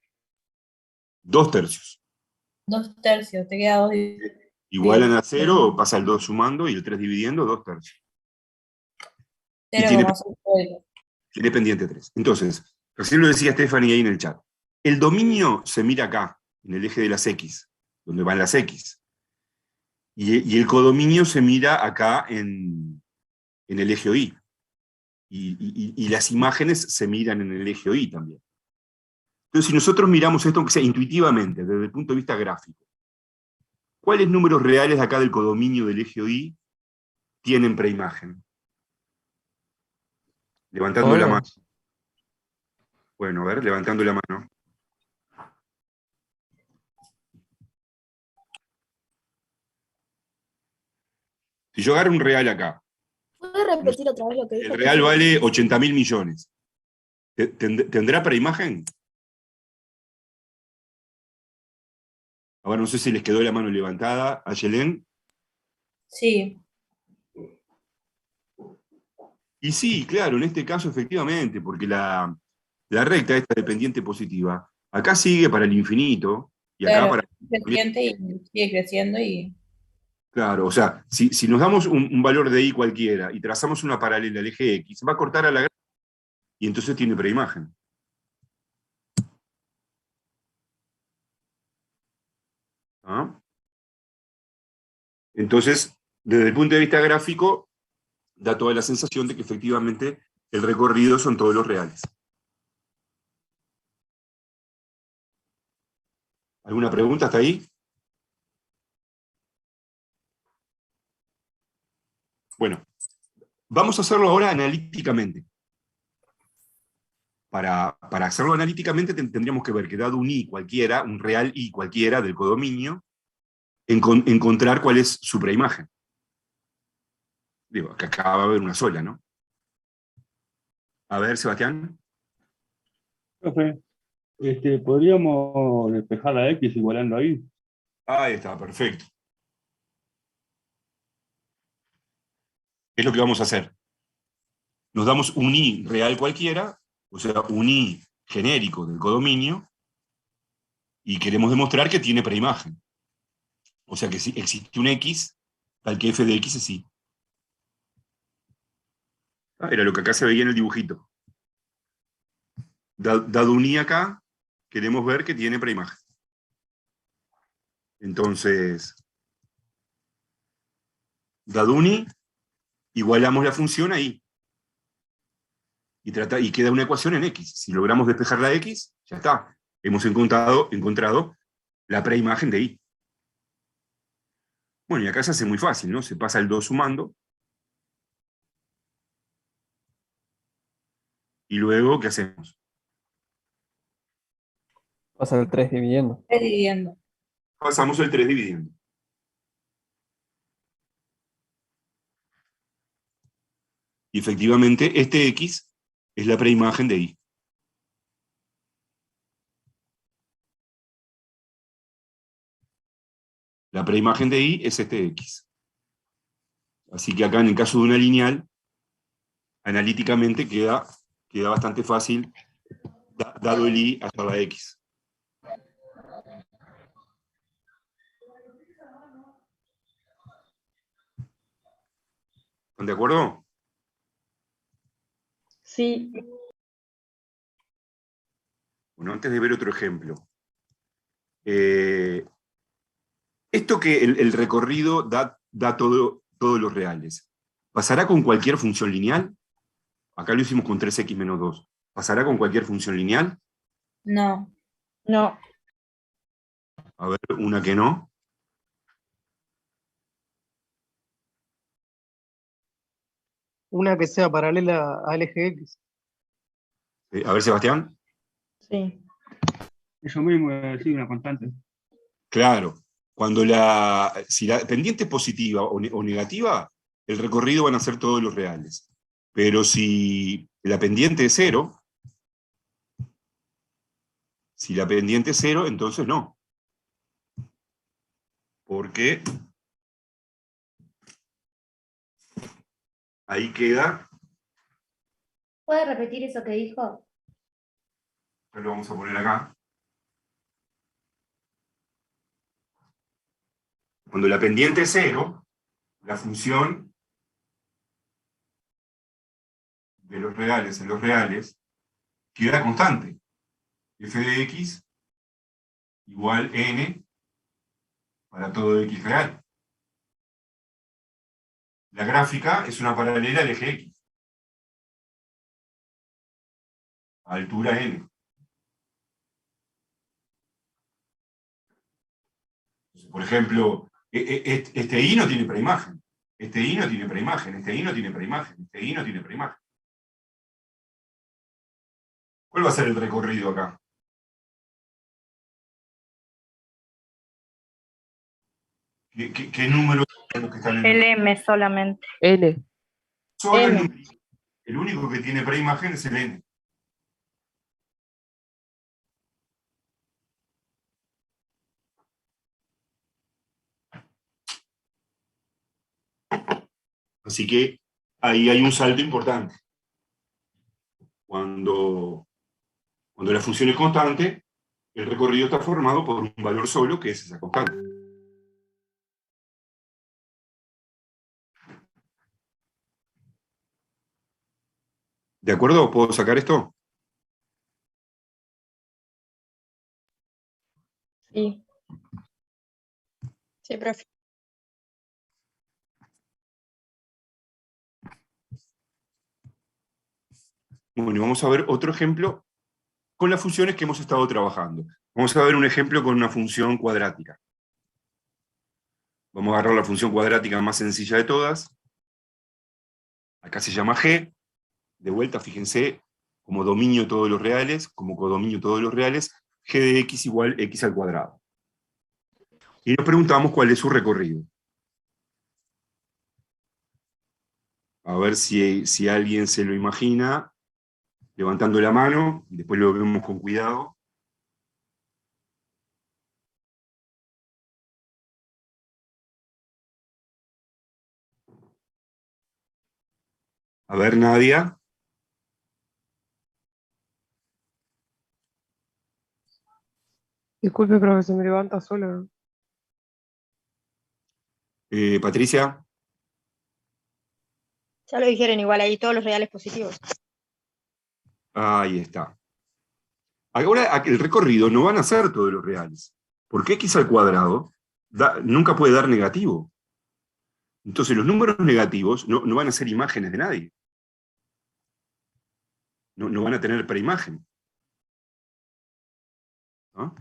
2 tercios. 2 tercios, te queda 2. Igualan a 0, pasa el 2 sumando y el 3 dividiendo, 2 tercios. Y 0,5. tiene pendiente 3. Entonces, recién lo decía Stephanie ahí en el chat. El dominio se mira acá, en el eje de las X, donde van las X. Y el codominio se mira acá en el eje Y. Y las imágenes se miran en el eje Y también. Entonces, si nosotros miramos esto, aunque sea intuitivamente, desde el punto de vista gráfico, ¿cuáles números reales acá del codominio del eje Y tienen preimagen? Levantando la mano. Bueno, a ver, levantando la mano. Si yo agarro un real acá, ¿Puedes repetir otra vez lo que dijo? el real vale 80.000 millones. ¿Tendrá preimagen? Ahora no sé si les quedó la mano levantada a Yelén. Sí. Y sí, claro, en este caso efectivamente, porque la recta, esta dependiente positiva, acá sigue para el infinito, y acá Claro, para... creciente y sigue creciendo y... Claro, o sea, si nos damos un valor de y cualquiera y trazamos una paralela al eje X, va a cortar a la grafía y entonces tiene preimagen. ¿Ah? Entonces, desde el punto de vista gráfico, da toda la sensación de que efectivamente el recorrido son todos los reales. ¿Alguna pregunta hasta ahí? Bueno, vamos a hacerlo ahora analíticamente. Para hacerlo analíticamente tendríamos que ver que dado un i cualquiera, un real i cualquiera del codominio, encontrar cuál es su preimagen. Digo, que acá va a haber una sola, ¿no? A ver, Sebastián. Profe, ¿podríamos despejar la X igualando ahí? Ahí está, perfecto. ¿Qué es lo que vamos a hacer? Nos damos un i real cualquiera, o sea, un i genérico del codominio, y queremos demostrar que tiene preimagen. O sea que si existe un x, tal que f de x es y. Era lo que acá se veía en el dibujito. Dado un i acá, queremos ver que tiene preimagen. Entonces, dado un i, igualamos la función a i. Y queda una ecuación en x. Si logramos despejar la x, ya está. Hemos encontrado la preimagen de i. Bueno, y acá se hace muy fácil, ¿no? Se pasa el 2 sumando. Y luego, ¿qué hacemos? Pasa el 3 dividiendo. 3 dividiendo. Pasamos el 3 dividiendo. Y efectivamente, este x es la preimagen de y. La preimagen de y es este x. Así que acá, en el caso de una lineal, analíticamente queda bastante fácil, dado el y hasta la x. ¿Están de acuerdo? Sí. Bueno, antes de ver otro ejemplo. Esto que el recorrido da todos los reales. ¿Pasará con cualquier función lineal? Acá lo hicimos con 3x menos 2. ¿Pasará con cualquier función lineal? No. No. A ver, una que no. Una que sea paralela al eje X. A ver, Sebastián. Sí. Eso mismo, sí, una constante. Claro. Si la pendiente es positiva o negativa, el recorrido van a ser todos los reales. Pero si la pendiente es 0, entonces no. Porque ahí queda, ¿Puede repetir eso que dijo? lo vamos a poner acá. Cuando la pendiente es 0, la función de los reales en los reales queda constante. F de x igual n para todo x real. La gráfica es una paralela al eje x, a altura n. Entonces, por ejemplo, este i no tiene preimagen, este i no tiene preimagen, este i no tiene preimagen, este i no tiene preimagen. ¿Cuál va a ser el recorrido acá? ¿Qué número son los que están en El M solamente. N. Solo N. el único que tiene preimagen es el n. Así que ahí hay un salto importante. Cuando la función es constante, el recorrido está formado por un valor solo, que es esa constante. ¿De acuerdo? ¿Puedo sacar esto? Sí. Sí, profe. Bueno, y vamos a ver otro ejemplo con las funciones que hemos estado trabajando. Vamos a ver un ejemplo con una función cuadrática. Vamos a agarrar la función cuadrática más sencilla de todas. Acá se llama g. De vuelta, fíjense, como dominio todos los reales, como codominio todos los reales, g de x igual x al cuadrado. Y nos preguntamos cuál es su recorrido. A ver si alguien se lo imagina, levantando la mano, y después lo vemos con cuidado. A ver, Nadia. Disculpe, profe, se me levanta sola. Patricia. Ya lo dijeron igual ahí, todos los reales positivos. Ahí está. Ahora, el recorrido no van a ser todos los reales, porque x al cuadrado nunca puede dar negativo. Entonces los números negativos no van a ser imágenes de nadie. No van a tener preimagen. ¿No?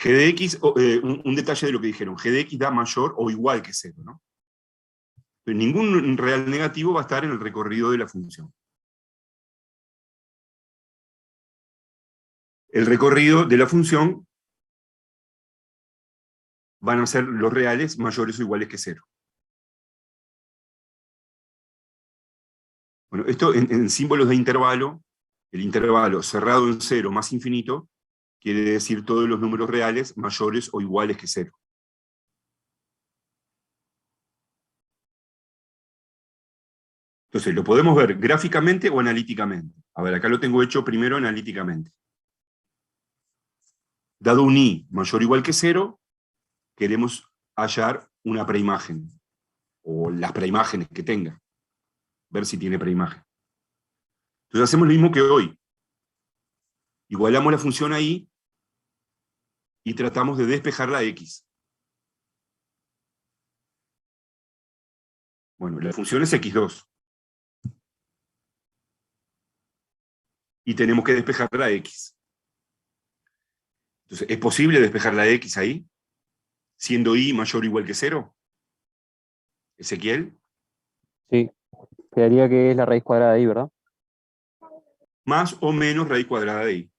G de x, un detalle de lo que dijeron, g de x da mayor o igual que 0, ¿no? Pero ningún real negativo va a estar en el recorrido de la función. El recorrido de la función van a ser los reales mayores o iguales que 0. Bueno, esto en símbolos de intervalo, el intervalo cerrado en 0 más infinito, quiere decir todos los números reales mayores o iguales que 0. Entonces, lo podemos ver gráficamente o analíticamente. A ver, acá lo tengo hecho primero analíticamente. Dado un i mayor o igual que 0, queremos hallar una preimagen, o las preimágenes que tenga. Ver si tiene preimagen. Entonces hacemos lo mismo que hoy. Igualamos la función ahí y tratamos de despejar la x. Bueno, la función es x2. Y tenemos que despejar la x. Entonces, ¿es posible despejar la x ahí? Siendo i mayor o igual que 0. ¿Ezequiel? Sí, quedaría que es la raíz cuadrada de i, ¿verdad? Más o menos raíz cuadrada de i.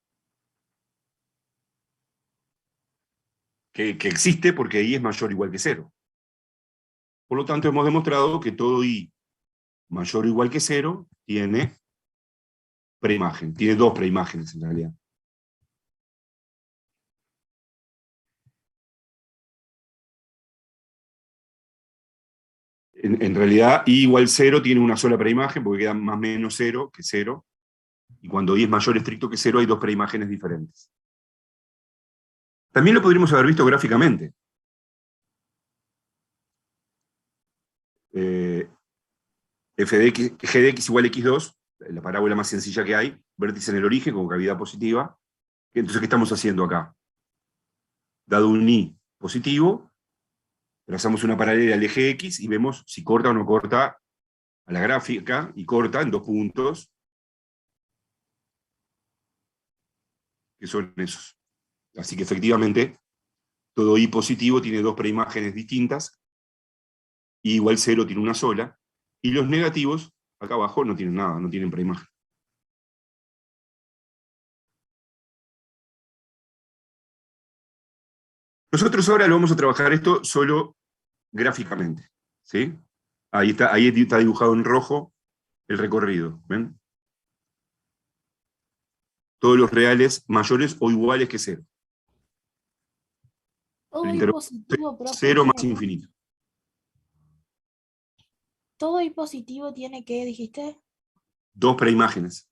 Que existe porque i es mayor o igual que 0. Por lo tanto, hemos demostrado que todo i mayor o igual que 0 tiene preimagen. Tiene dos preimágenes en realidad. En realidad, i igual 0 tiene una sola preimagen, porque queda más o menos 0 que 0. Y cuando i es mayor estricto que 0, hay dos preimágenes diferentes. También lo podríamos haber visto gráficamente. F de x, g de x igual a x2, la parábola más sencilla que hay, vértice en el origen con cavidad positiva. Entonces, ¿qué estamos haciendo acá? Dado un i positivo, trazamos una paralela al eje x y vemos si corta o no corta a la gráfica, y corta en 2 puntos, que son esos. Así que efectivamente, todo i positivo tiene dos preimágenes distintas, i igual 0 tiene una sola, y los negativos, acá abajo, no tienen nada, no tienen preimagen. Nosotros ahora lo vamos a trabajar esto solo gráficamente, ¿sí? Ahí está dibujado en rojo el recorrido, ¿ven? Todos los reales mayores o iguales que 0. Todo El i intervalo positivo, profe, 0 más tiene, infinito. todo i positivo tiene que, dijiste, Dos preimágenes.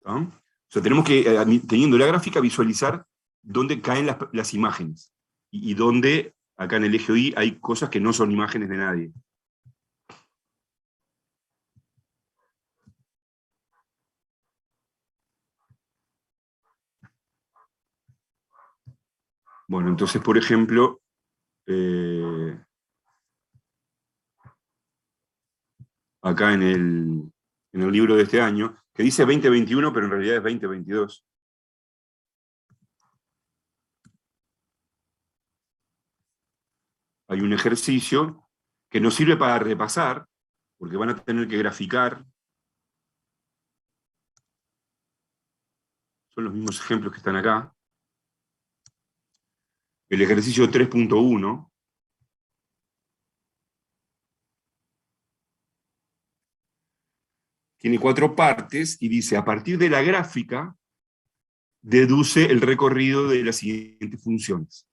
¿Ah? O sea, tenemos que, teniendo la gráfica, visualizar dónde caen las imágenes. Y dónde, acá en el eje I, hay cosas que no son imágenes de nadie. Bueno, entonces, por ejemplo, acá en el libro de este año, que dice 2021, pero en realidad es 2022. Hay un ejercicio que nos sirve para repasar, porque van a tener que graficar. Son los mismos ejemplos que están acá. El ejercicio 3.1. Tiene 4 partes y dice, a partir de la gráfica, deduce el recorrido de las siguientes funciones,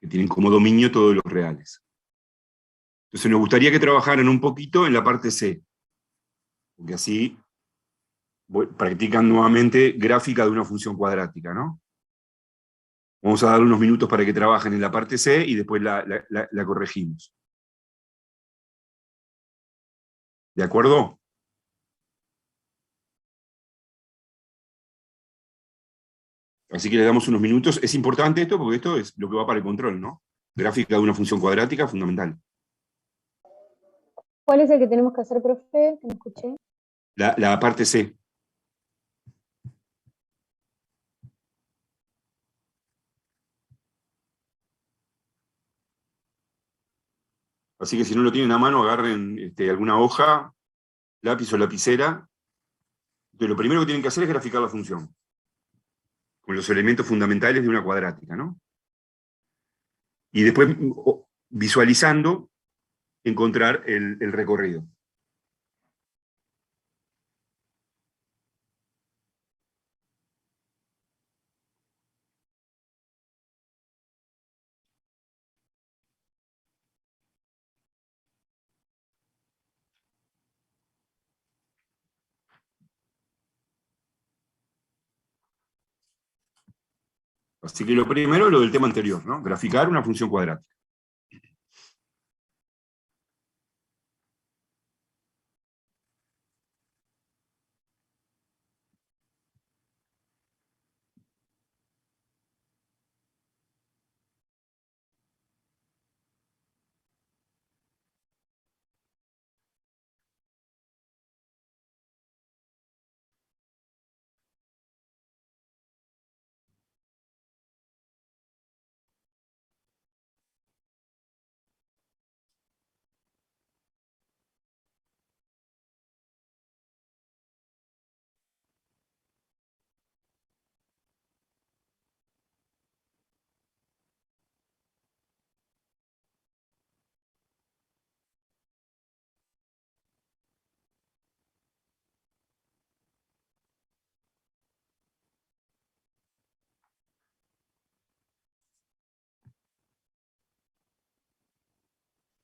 que tienen como dominio todos los reales. Entonces nos gustaría que trabajaran un poquito en la parte C, porque así practican nuevamente gráfica de una función cuadrática, ¿no? Vamos a dar unos minutos para que trabajen en la parte C y después la corregimos. ¿De acuerdo? Así que le damos unos minutos. Es importante esto porque esto es lo que va para el control, ¿no? Gráfica de una función cuadrática, fundamental. ¿Cuál es el que tenemos que hacer, profe? Que no escuché. La parte C. Así que si no lo tienen a mano, agarren alguna hoja, lápiz o lapicera. Entonces, lo primero que tienen que hacer es graficar la función, con los elementos fundamentales de una cuadrática, ¿no? Y después, visualizando, encontrar el recorrido. Así que lo primero, lo del tema anterior, ¿no? Graficar una función cuadrática.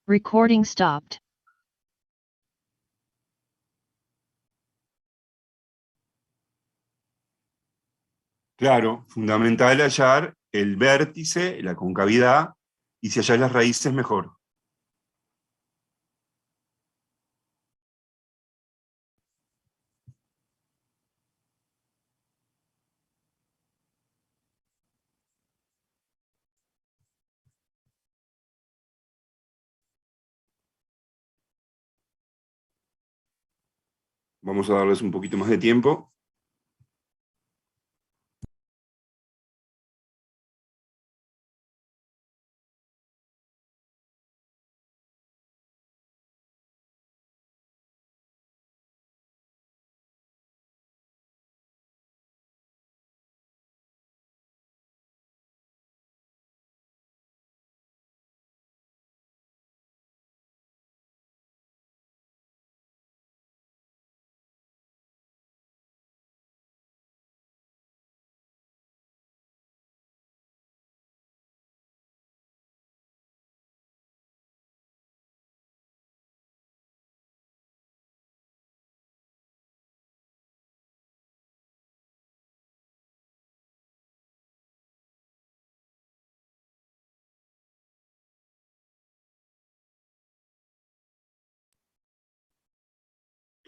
Recording stopped. Claro, fundamental hallar el vértice, la concavidad, y si hallas las raíces, mejor. Vamos a darles un poquito más de tiempo.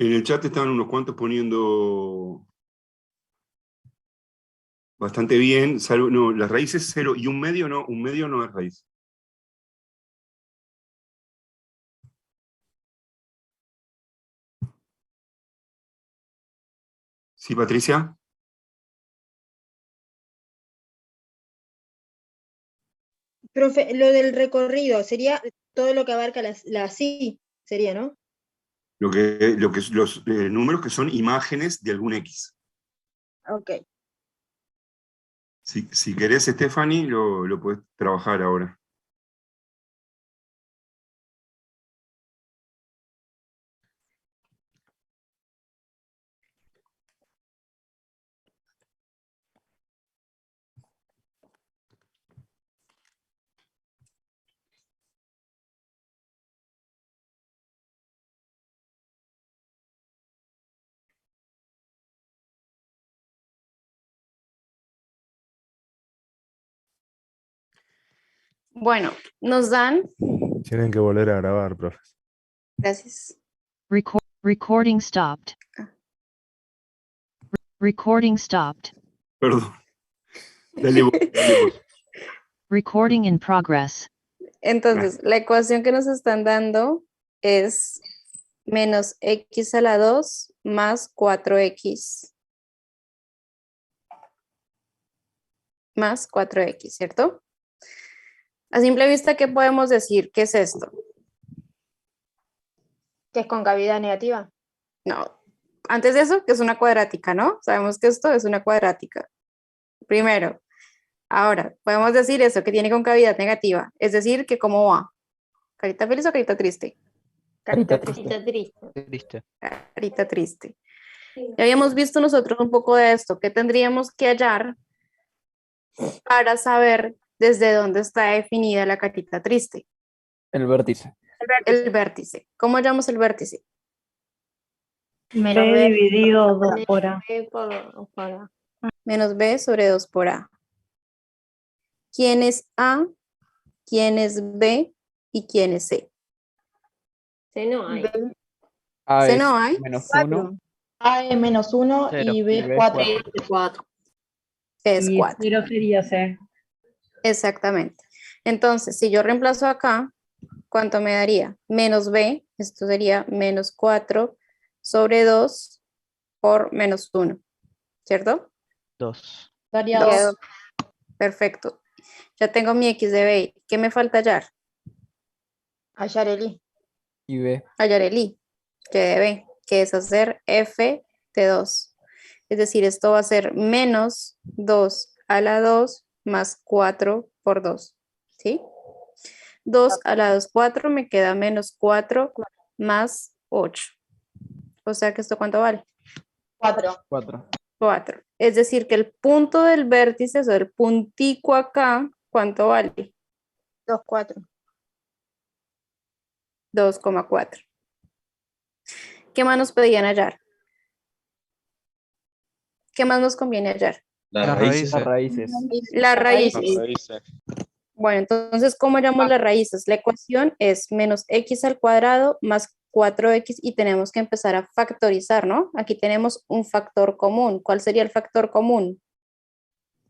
En el chat estaban unos cuantos poniendo bastante bien, salvo, no, las raíces 0 y un medio no es raíz. ¿Sí, Patricia? Profe, lo del recorrido sería todo lo que abarca la sí, sería, ¿no? Los números que son imágenes de algún X. Ok. Si querés, Stephanie, lo podés trabajar ahora. Bueno, nos dan, Tienen que volver a grabar, profe. gracias. Recording stopped. Recording stopped. Perdón. Dale vos. Recording in progress. Entonces, la ecuación que nos están dando es menos x a la 2 más 4x más 4x, ¿cierto? A simple vista, ¿qué podemos decir? ¿Qué es esto? Que es concavidad negativa. No, antes de eso, que es una cuadrática, ¿no? Sabemos que esto es una cuadrática. Primero, ahora, podemos decir eso, que tiene concavidad negativa. Es decir, que ¿cómo va? ¿Carita feliz o carita triste? Carita triste. Triste. Carita triste. Ya habíamos visto nosotros un poco de esto. ¿Qué tendríamos que hallar para saber desde dónde está definida la carita triste? El vértice. El vértice. ¿Cómo hallamos el vértice? Menos B dividido 2 por A. Menos B sobre 2 por A. ¿Quién es A? ¿Quién es B? ¿Y quién es C? C no hay. A C es no hay. menos 1. A es menos 1 y B es 4. Es Y 4. 0 sería C. Exactamente. Entonces, si yo reemplazo acá, ¿cuánto me daría? Menos B, esto sería menos 4 sobre 2 por menos 1, ¿cierto? 2. Daría 2. 2. Perfecto. Ya tengo mi X de B. ¿Qué me falta hallar? Hallar el I. Y B. Hallar el I, Y de B, que es hacer F de 2. Es decir, esto va a ser menos 2 a la 2 más 4 por 2, ¿sí? 2 a la 2, 4, me queda menos 4 más 8. O sea que esto, ¿cuánto vale? 4. 4. Es decir, que el punto del vértice, o sea, el puntico acá, ¿cuánto vale? 2, 4. 2,4. ¿Qué más nos pedían hallar? ¿Qué más nos conviene hallar? Las raíces. Las raíces. Las raíces. Bueno, entonces, ¿cómo hallamos las raíces? La ecuación es menos x al cuadrado más 4x y tenemos que empezar a factorizar, ¿no? Aquí tenemos un factor común. ¿Cuál sería el factor común?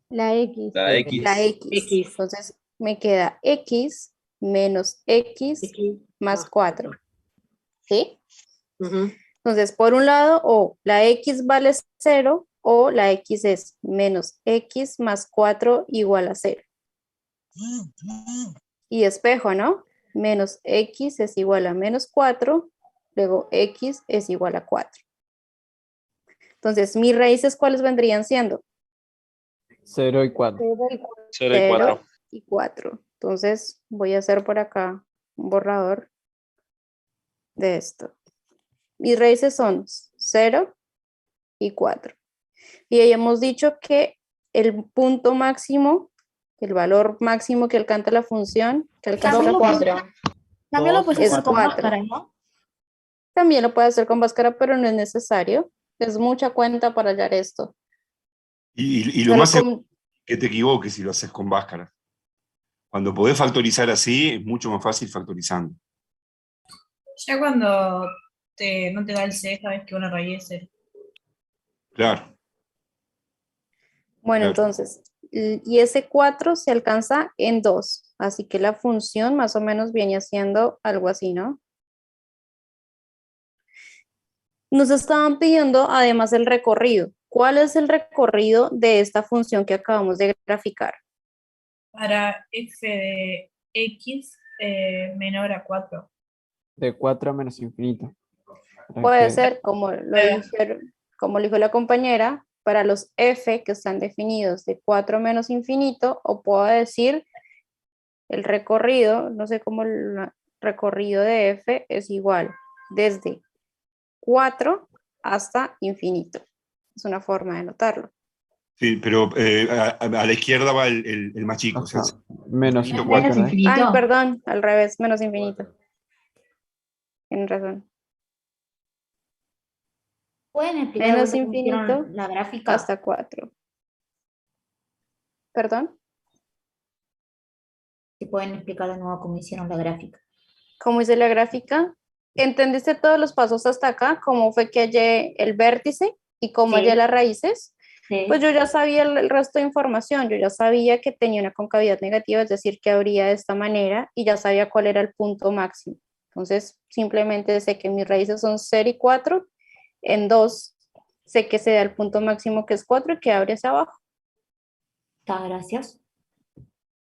La X. La X. La X. Entonces, me queda x menos x más 4. ¿Sí? Entonces, por un lado, o la x vale 0 o la x es menos x más 4 igual a 0. Y espejo, ¿no? Menos x es igual a menos 4, luego x es igual a 4. Entonces, mis raíces, ¿cuáles vendrían siendo? 0 y 4. 0 y 4. Y 4. Entonces, voy a hacer por acá un borrador de esto. Mis raíces son 0 y 4. Y ahí hemos dicho que el punto máximo, el valor máximo que alcanza la función, que alcanza 4. También lo puedes es hacer con 4. máscara, ¿no? También lo puede hacer con máscara, pero no es necesario. Es mucha cuenta para hallar esto. Y lo Pero más seguro es que te equivoques si lo haces con báscara. Cuando podés factorizar así, es mucho más fácil factorizando. Ya cuando no te da el C, sabes que una raíz es 0. Claro. Bueno, Claro. entonces, y ese 4 se alcanza en 2. Así que la función más o menos viene haciendo algo así, ¿no? Nos estaban pidiendo además el recorrido. ¿Cuál es el recorrido de esta función que acabamos de graficar? Para f de x menor a 4. De 4 a menos infinito. Puede ser, como lo dijo la compañera, para los f que están definidos de 4 menos infinito, o puedo decir el recorrido, no sé cómo el recorrido de f es igual desde 4 hasta infinito. Es una forma de notarlo. Sí, pero a la izquierda va el más chico. O sea, menos infinito infinito. cuatro. Ay, perdón, al revés, menos infinito. Tienen razón. ¿Pueden explicar Menos de vuelta cómo hicieron infinito la gráfica? hasta 4. ¿Perdón? Si pueden explicar de nuevo cómo hicieron la gráfica. ¿Cómo hice la gráfica? ¿Entendiste todos los pasos hasta acá? ¿Cómo fue que hallé el vértice y cómo Sí. hallé las raíces? Sí. Pues yo ya sabía el resto de información. Yo ya sabía que tenía una concavidad negativa, es decir, que abría de esta manera, y ya sabía cuál era el punto máximo. Entonces, simplemente sé que mis raíces son 0 y 4. En 2 sé que se da el punto máximo, que es 4, y que abre hacia abajo. Gracias.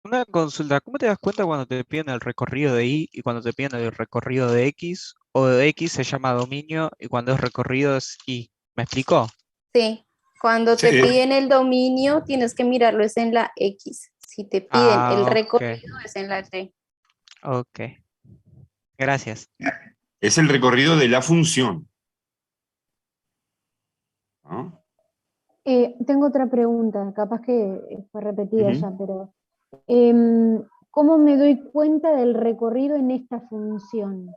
Una consulta, ¿cómo te das cuenta cuando te piden el recorrido de Y y cuando te piden el recorrido de X? O de X se llama dominio y cuando es recorrido es Y. ¿Me explicó? Sí, cuando te piden el dominio, tienes que mirarlo es en la X. Si te piden el ok. recorrido, es en la Y. Ok. Gracias. Es el recorrido de la función. ¿No? Tengo otra pregunta, capaz que fue repetida Ujú. ya, pero ¿cómo me doy cuenta del recorrido en esta función?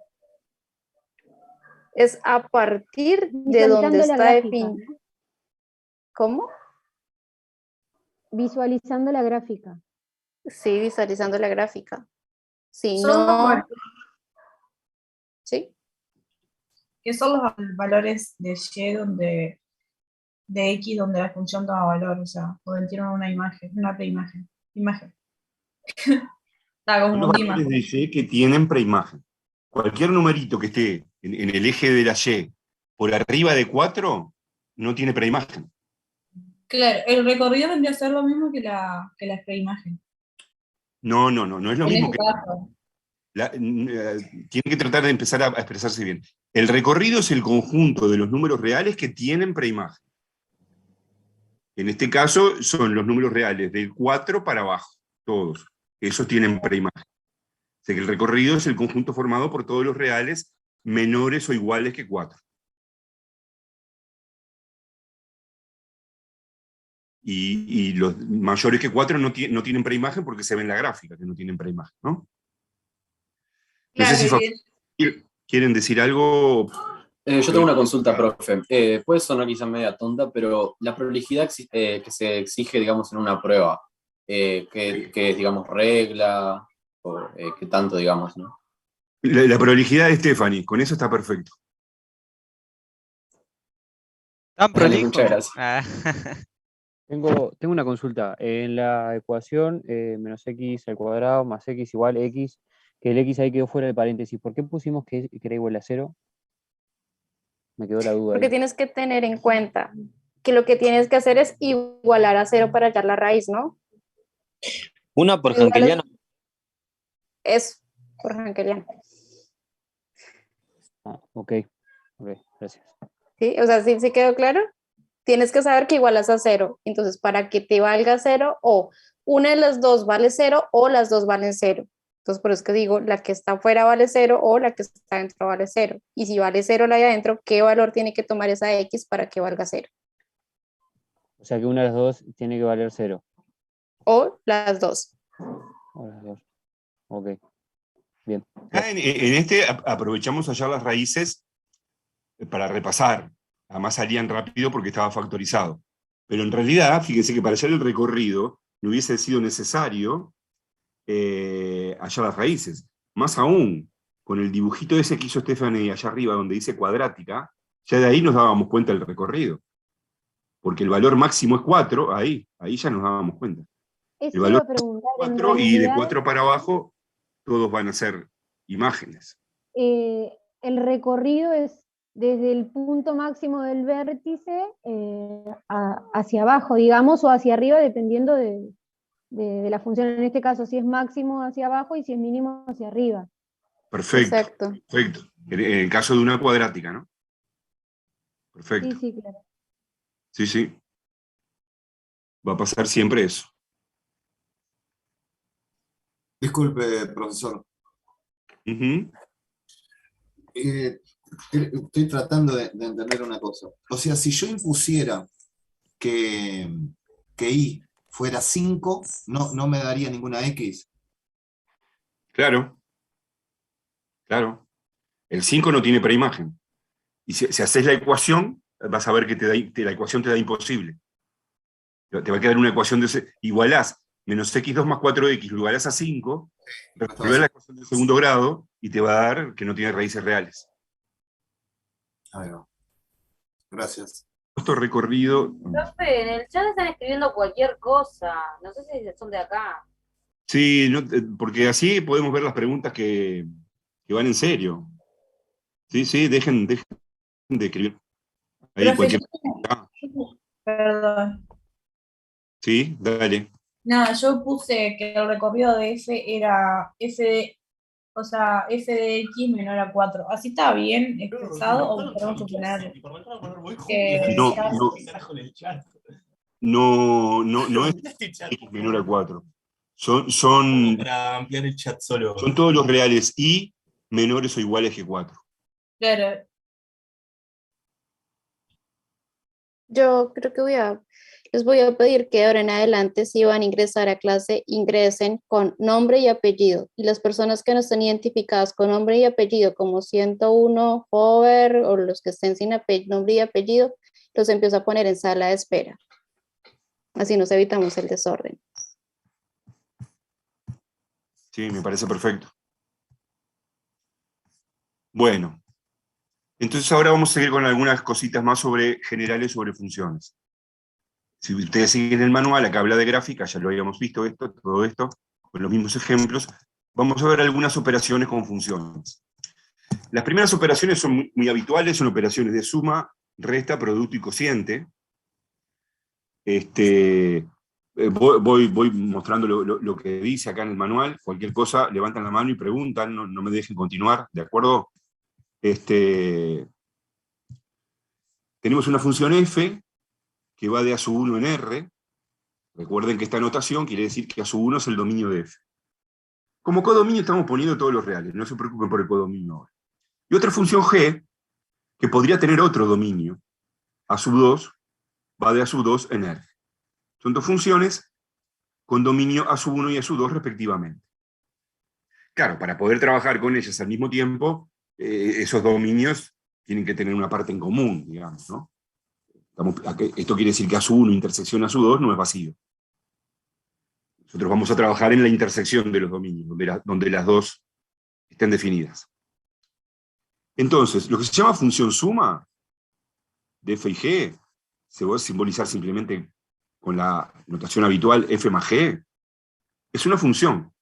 Es a partir de donde Visualizando la está gráfica. definido. ¿Cómo? Visualizando la gráfica. Sí, visualizando la gráfica. Si Son no... ¿Sí? ¿Qué son los valores de Y de X donde la función toma valor? O sea, donde tiene una imagen, una preimagen. Imagen. Está Son los confundida. valores de Y que tienen preimagen. Cualquier numerito que esté en el eje de la Y por arriba de 4 no tiene preimagen. Claro, el recorrido vendría a ser lo mismo que la preimagen. No es lo En mismo este que... caso. Tiene que tratar de empezar a expresarse bien. El recorrido es el conjunto de los números reales que tienen preimagen. En este caso son los números reales del 4 para abajo, todos. Esos tienen preimagen. O sea que el recorrido es el conjunto formado por todos los reales menores o iguales que 4. Y los mayores que 4 no tienen preimagen porque se ve en la gráfica que no tienen preimagen, ¿no? No sé Claro, si que ¿Quieren decir algo? Yo tengo una consulta, profe. Puede sonar quizá media tonta, pero la prolijidad que se exige, digamos, en una prueba, que es, digamos, regla, o qué tanto, digamos, ¿no? La prolijidad de Stephanie, con eso está perfecto. ¿Tan prolijo? Muchas gracias. Ah. Tengo una consulta. En la ecuación menos x al cuadrado más x igual x, que el x ahí quedó fuera del paréntesis. ¿Por qué pusimos que era igual a 0? Me quedó la duda Porque ahí. tienes que tener en cuenta que lo que tienes que hacer es igualar a 0 para hallar la raíz, ¿no? Una por Igual Jankeliano. Es por Jankeliano. Ah, ok, gracias. ¿Sí? O sea, ¿sí quedó claro? Tienes que saber que igualas a 0. Entonces, para que te valga 0, o una de las dos vale 0 o las dos valen 0. Entonces, por eso es que digo, la que está afuera vale 0 o la que está adentro vale 0. Y si vale 0 la de adentro, ¿qué valor tiene que tomar esa x para que valga 0? O sea que una de las dos tiene que valer 0. O las dos. O las dos. Ok, bien. En este aprovechamos hallar las raíces para repasar. Además salían rápido porque estaba factorizado. Pero en realidad, fíjense que para hallar el recorrido no hubiese sido necesario hallar las raíces. Más aún, con el dibujito ese que hizo Stephanie allá arriba, donde dice cuadrática, ya de ahí nos dábamos cuenta del recorrido. Porque el valor máximo es 4, ahí ya nos dábamos cuenta. Eso El valor iba a preguntar, es en 4 y de realidad, 4 para abajo todos van a ser imágenes. el recorrido es desde el punto máximo del vértice hacia abajo, digamos, o hacia arriba, dependiendo de la función. En este caso, si es máximo hacia abajo y si es mínimo hacia arriba. Perfecto. Exacto. Perfecto. En el caso de una cuadrática, ¿no? Perfecto. Sí, sí, claro. Sí, sí. Va a pasar siempre eso. Disculpe, profesor. Ujú. Estoy tratando de entender una cosa. O sea, si yo impusiera que y fuera 5, no me daría ninguna x. Claro. Claro. El 5 no tiene preimagen. Y si haces la ecuación, vas a ver que la ecuación te da imposible. Te va a quedar una ecuación de igualás menos x2 más 4x, lo igualás a 5, resolver la ecuación de segundo grado y te va a dar que no tiene raíces reales. Ahí va. Gracias. Costo recorrido. Profe, en el chat están escribiendo cualquier cosa. No sé si son de acá. Sí, porque así podemos ver las preguntas que van en serio. Sí, sí, dejen de escribir. Ahí Profe, cualquier... Perdón. Sí, dale. No, yo puse que el recorrido de F era F de X menor a 4. ¿Así está bien expresado o podemos suponer que No es x menor a 4. Son para ampliar el chat solo. Son todos los reales y menores o iguales que 4. Claro. Yo creo que les voy a pedir que de ahora en adelante, si van a ingresar a clase, ingresen con nombre y apellido. Y las personas que no estén identificadas con nombre y apellido, como 101, Hover, o los que estén sin nombre y apellido, los empiezo a poner en sala de espera. Así nos evitamos el desorden. Sí, me parece perfecto. Bueno. Entonces ahora vamos a seguir con algunas cositas más generales sobre funciones. Si ustedes siguen el manual, acá habla de gráfica, ya lo habíamos visto todo esto, con los mismos ejemplos. Vamos a ver algunas operaciones con funciones. Las primeras operaciones son muy habituales, son operaciones de suma, resta, producto y cociente. Voy mostrando lo que dice acá en el manual. Cualquier cosa, levantan la mano y preguntan, no me dejen continuar, ¿de acuerdo? Tenemos una función f que va de a sub 1 en R. Recuerden que esta notación quiere decir que a sub 1 es el dominio de f. Como codominio estamos poniendo todos los reales, no se preocupen por el codominio ahora. Y otra función g, que podría tener otro dominio, a sub 2, va de a sub 2 en R. Son dos funciones con dominio a sub 1 y a sub 2 respectivamente. Claro, para poder trabajar con ellas al mismo tiempo, esos dominios tienen que tener una parte en común, digamos, ¿no? Esto quiere decir que A1 intersección A2 no es vacío. Nosotros vamos a trabajar en la intersección de los dominios, donde las dos estén definidas. Entonces, lo que se llama función suma de f y g se puede simbolizar simplemente con la notación habitual f más g. Es una función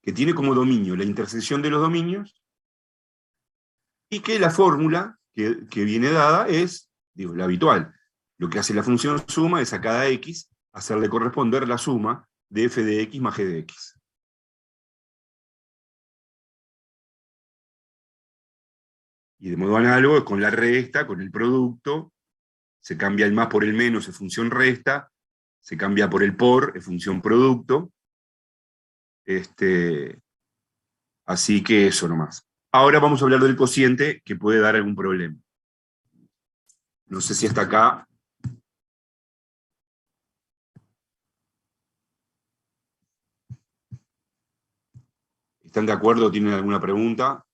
que tiene como dominio la intersección de los dominios y que la fórmula que viene dada es, digo, la habitual. Lo que hace la función suma es a cada x hacerle corresponder la suma de f de x más g de x. Y de modo análogo, con la resta, con el producto, se cambia el más por el menos, es función resta, se cambia por el por, es función producto. Así que eso nomás. Ahora vamos a hablar del cociente, que puede dar algún problema. No sé si hasta acá. ¿Están de acuerdo? ¿Tienen alguna pregunta?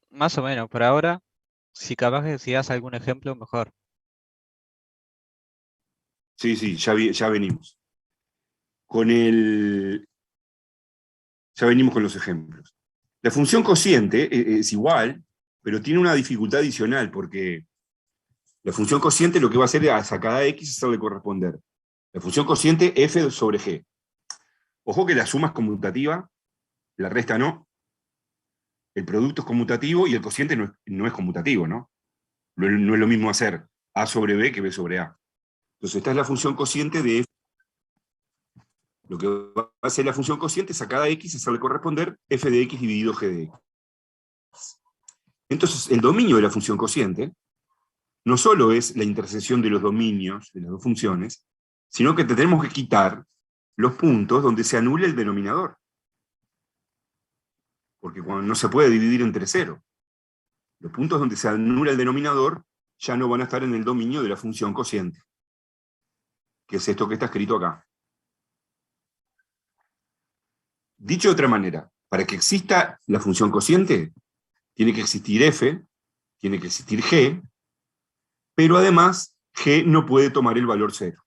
Más o menos, por ahora, si capaz que si das algún ejemplo, mejor. Sí, ya venimos. Ya venimos con los ejemplos. La función cociente es igual, pero tiene una dificultad adicional, porque la función cociente lo que va a hacer es a cada x hacerle corresponder la función cociente f sobre g. Ojo que la suma es conmutativa, la resta no. El producto es conmutativo y el cociente no es conmutativo, ¿no? No es lo mismo hacer a sobre b que b sobre a. Entonces esta es la función cociente de f. Lo que va a hacer la función cociente es a cada x hacerle corresponder f de x dividido g de x. Entonces el dominio de la función cociente no solo es la intersección de los dominios de las dos funciones, sino que tenemos que quitar los puntos donde se anula el denominador. Porque cuando no se puede dividir entre cero. Los puntos donde se anula el denominador ya no van a estar en el dominio de la función cociente, que es esto que está escrito acá. Dicho de otra manera, para que exista la función cociente, tiene que existir f, tiene que existir g, pero además g no puede tomar el valor 0.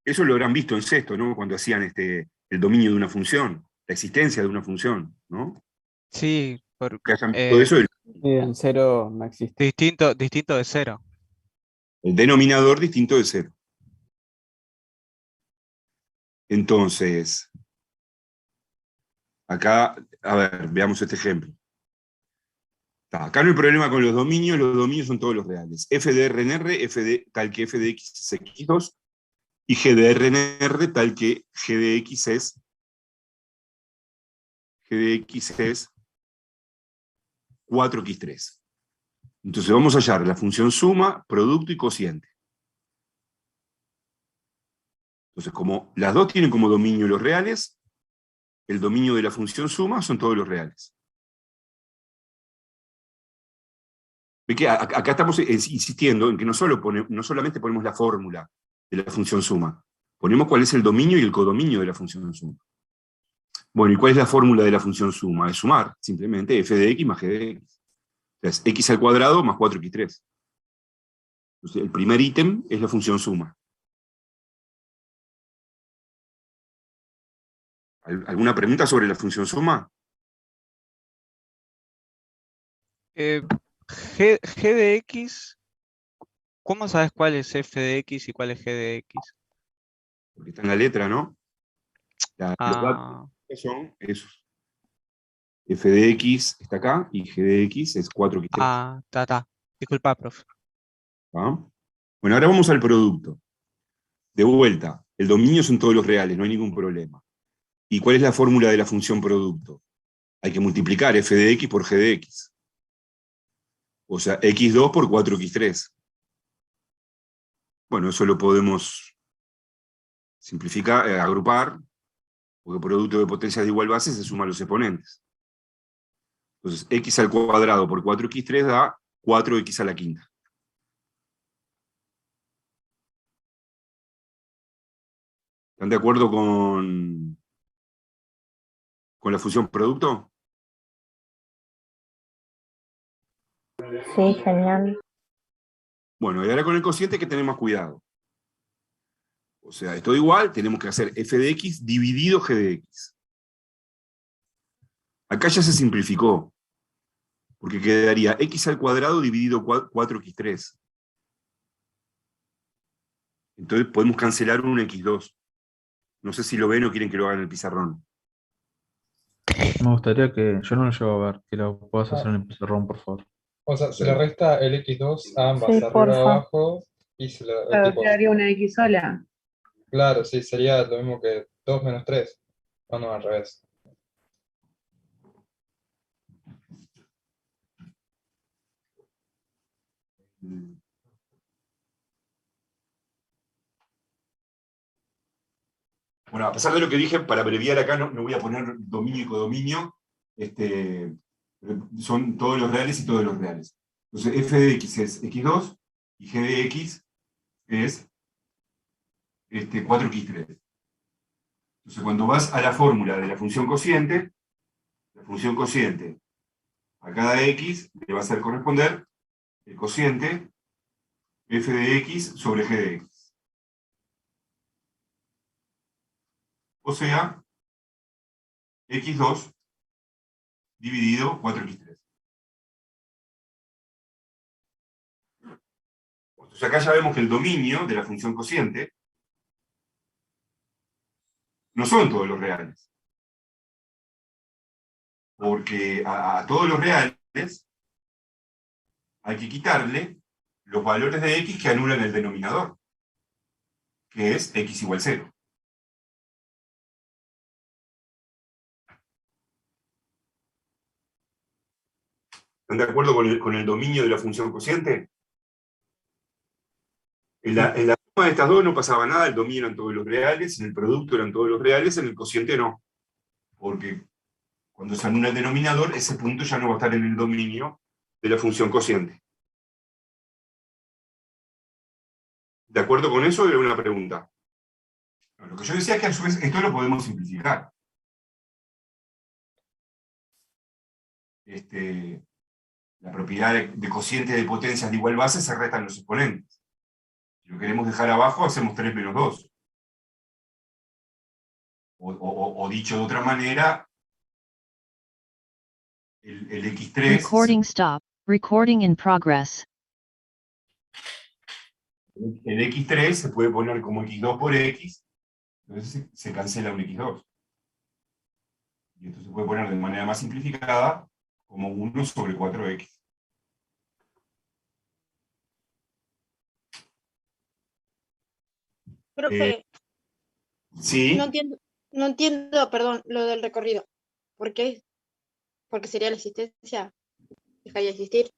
Eso lo habrán visto en sexto, ¿no? Cuando hacían el dominio de una función, la existencia de una función, ¿no? Sí, porque Que hayan visto eso, en cero no existe. distinto de 0. El denominador distinto de 0. Entonces, acá, a ver, veamos este ejemplo. Acá no hay problema con los dominios son todos los reales. F de R en R, tal que f de x es x2, y g de R en R tal que g de x es 4x3. Entonces vamos a hallar la función suma, producto y cociente. Entonces, como las dos tienen como dominio los reales, el dominio de la función suma son todos los reales. Ve que acá estamos insistiendo en que no solamente ponemos la fórmula de la función suma, ponemos cuál es el dominio y el codominio de la función suma. Bueno, ¿y cuál es la fórmula de la función suma? Es sumar, simplemente, f de x más g de x. Entonces, x al cuadrado más 4x3. Entonces, el primer ítem es la función suma. ¿Alguna pregunta sobre la función suma? G de x, ¿cómo sabes cuál es f de x y cuál es g de x? Porque está en la letra, ¿no? Los datos son esos. F de x está acá y g de x es 4x3. Está. Disculpa, profe. ¿Ah? Bueno, ahora vamos al producto. De vuelta, el dominio son todos los reales, no hay ningún problema. ¿Y cuál es la fórmula de la función producto? Hay que multiplicar f de x por g de x. O sea, x2 por 4x3. Bueno, eso lo podemos simplificar, agrupar, porque producto de potencias de igual base se suma a los exponentes. Entonces, x al cuadrado por 4x3 da 4x a la quinta. ¿Están de acuerdo con la función producto? Sí, genial. Bueno, y ahora con el cociente hay que tener más cuidado. O sea, esto igual, tenemos que hacer f de x dividido g de x. Acá ya se simplificó, porque quedaría x al cuadrado dividido 4x3. Entonces podemos cancelar un x2. No sé si lo ven o quieren que lo hagan en el pizarrón. Me gustaría que, yo no lo llevo a ver, que lo puedas hacer en el pizarrón, por favor. O sea, se le resta el x2 a ambas, Sí, arriba porfa. abajo, y se le... Claro, tipo, quedaría una X sola. claro, sí, sería lo mismo que 2 menos 3. O no, al revés. Bueno, a pesar de lo que dije, para abreviar acá no voy a poner dominio y codominio. Son todos los reales y todos los reales. Entonces f de x es x2 y g de x es 4x3. Entonces cuando vas a la fórmula de la función cociente a cada x le va a hacer corresponder el cociente f de x sobre g de x. O sea, x2 dividido 4x3. Entonces acá ya vemos que el dominio de la función cociente no son todos los reales. Porque a todos los reales hay que quitarle los valores de x que anulan el denominador, que es x igual 0. ¿Están de acuerdo con el dominio de la función cociente? En la suma de estas dos no pasaba nada, el dominio eran todos los reales, en el producto eran todos los reales, en el cociente no. Porque cuando se anula el denominador, ese punto ya no va a estar en el dominio de la función cociente. ¿De acuerdo con eso? ¿O alguna pregunta? Lo que yo decía es que a su vez esto lo podemos simplificar. La propiedad de cociente de potencias de igual base se restan los exponentes. Si lo queremos dejar abajo, hacemos 3 menos 2. O dicho de otra manera, el x3... Recording stop. Recording in progress. El x3 se puede poner como x2 por x, entonces se cancela un x2. Y esto se puede poner de manera más simplificada como 1 sobre 4x. Profe, sí. No entiendo, perdón, lo del recorrido. ¿Por qué? Porque sería la existencia. Dejaría de existir.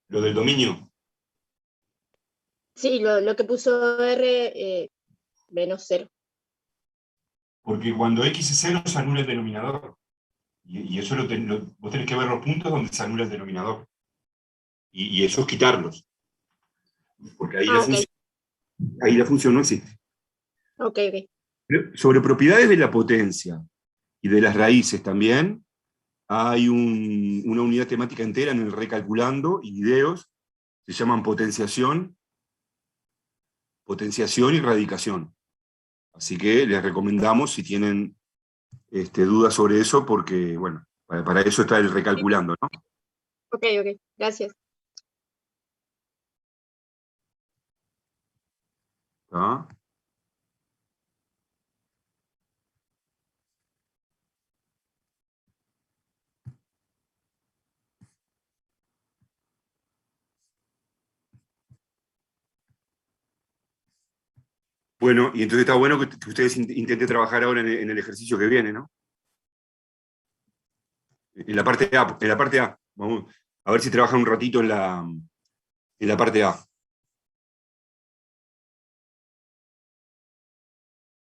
Lo del dominio. Sí, lo que puso R menos 0. Porque cuando x es 0 se anula el denominador. Y eso vos tenés que ver los puntos donde se anula el denominador. Y eso es quitarlos. Porque ahí, ahí la función no existe. Ok. Sobre propiedades de la potencia y de las raíces también, hay una unidad temática entera en el Recalculando y videos, se llaman potenciación y radicación. Así que les recomendamos si tienen dudas sobre eso, porque, bueno, para eso está el Recalculando, ¿no? Ok, gracias. ¿Ah? Bueno, y entonces está bueno que ustedes intenten trabajar ahora en el ejercicio que viene, ¿no? En la parte A. Vamos a ver si trabajan un ratito en la parte A.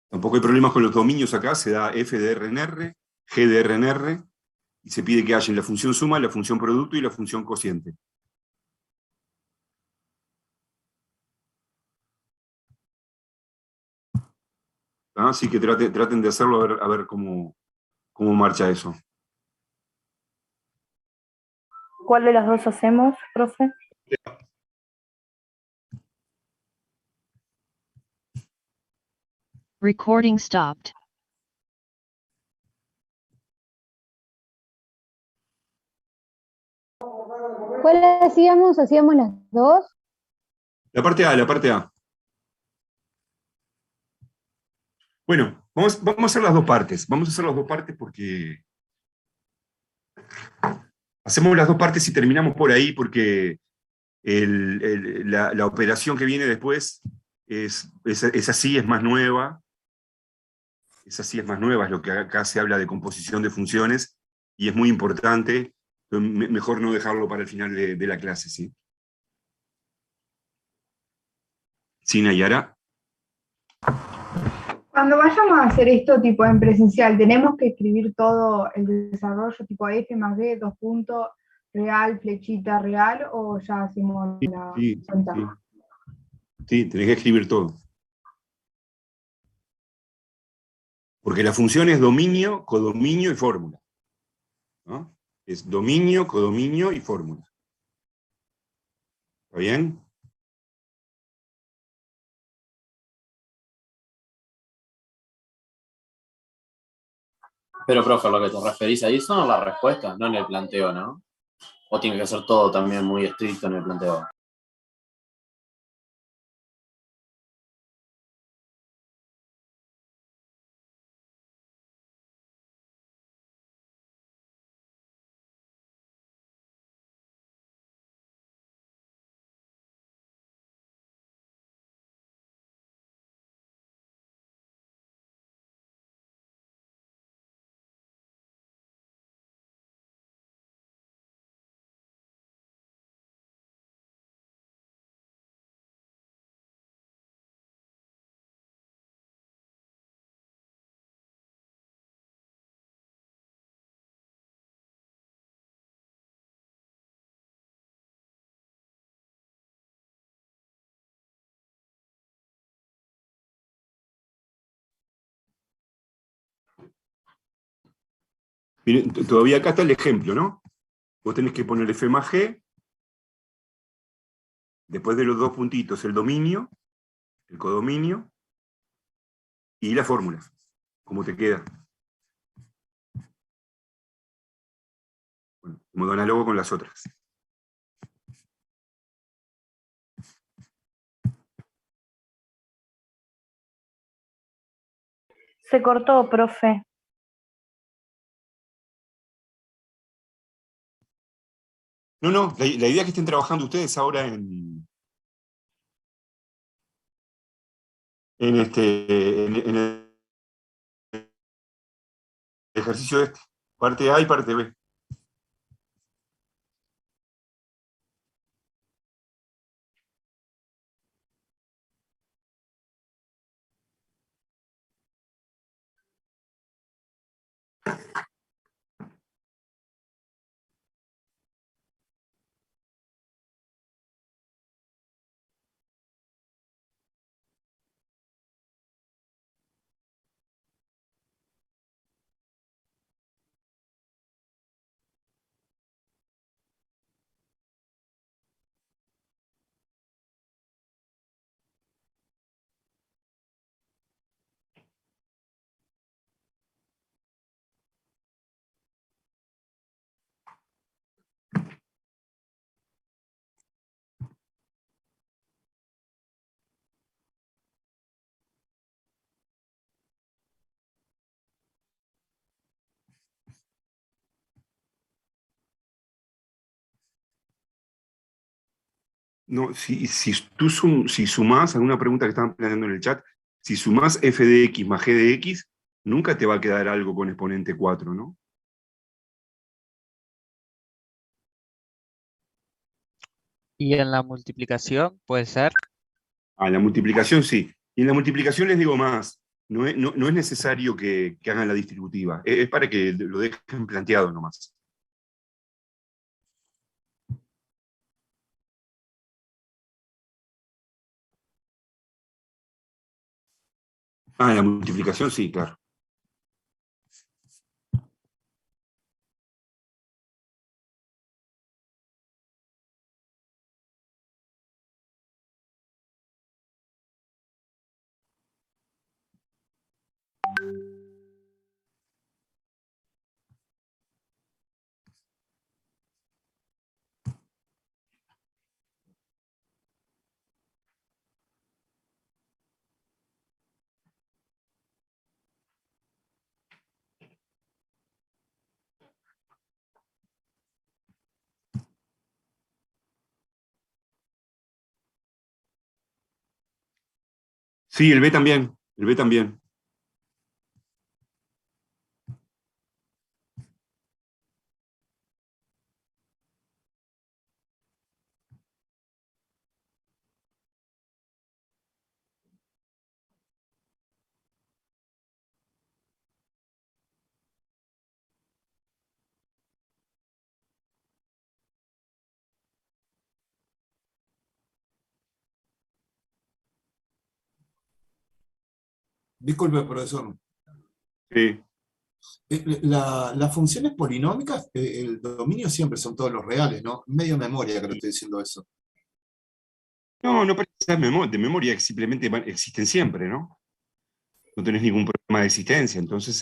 Tampoco hay problemas con los dominios acá, se da f de R en R, g de R en R, y se pide que haya la función suma, la función producto y la función cociente. Así que traten de hacerlo a ver cómo marcha eso. ¿Cuál de las dos hacemos, profe? Recording stopped. ¿Cuál hacíamos? ¿Hacíamos las dos? La parte A. Bueno, vamos a hacer las dos partes. Vamos a hacer las dos partes porque hacemos las dos partes y terminamos por ahí porque la operación que viene después es así, es más nueva. Es así, es más nueva, es lo que acá se habla de composición de funciones y es muy importante. Mejor no dejarlo para el final de la clase, ¿sí? ¿Sí, Nayara? Cuando vayamos a hacer esto tipo en presencial, ¿tenemos que escribir todo el desarrollo tipo F más D, dos puntos, real, flechita, real, o ya hacemos la cuenta? Sí, tenés que escribir todo. Porque la función es dominio, codominio y fórmula, ¿no? Es dominio, codominio y fórmula. ¿Está bien? Pero, profe, lo que te referís ahí son las respuestas, no en el planteo, ¿no? O tiene que ser todo también muy estricto en el planteo. Miren, todavía acá está el ejemplo, ¿no? Vos tenés que poner F más G, después de los dos puntitos, el dominio, el codominio, y la fórmula. ¿Cómo te queda? Bueno, modo análogo con las otras. Se cortó, profe. No, la idea es que estén trabajando ustedes ahora en el ejercicio este. Parte A y parte B. No, si sumás, alguna pregunta que estaban planteando en el chat, si sumás f de x más g de x, nunca te va a quedar algo con exponente 4, ¿no? ¿Y en la multiplicación puede ser? La multiplicación sí. Y en la multiplicación les digo más, no es necesario que hagan la distributiva, es para que lo dejen planteado nomás. Ah, la multiplicación, sí, claro. Sí, el B también. El B también. Disculpe, profesor. Sí. Las funciones polinómicas, el dominio siempre son todos los reales, ¿no? Medio memoria que lo estoy diciendo eso. No, no parece de memoria, que simplemente existen siempre, ¿no? No tenés ningún problema de existencia, entonces,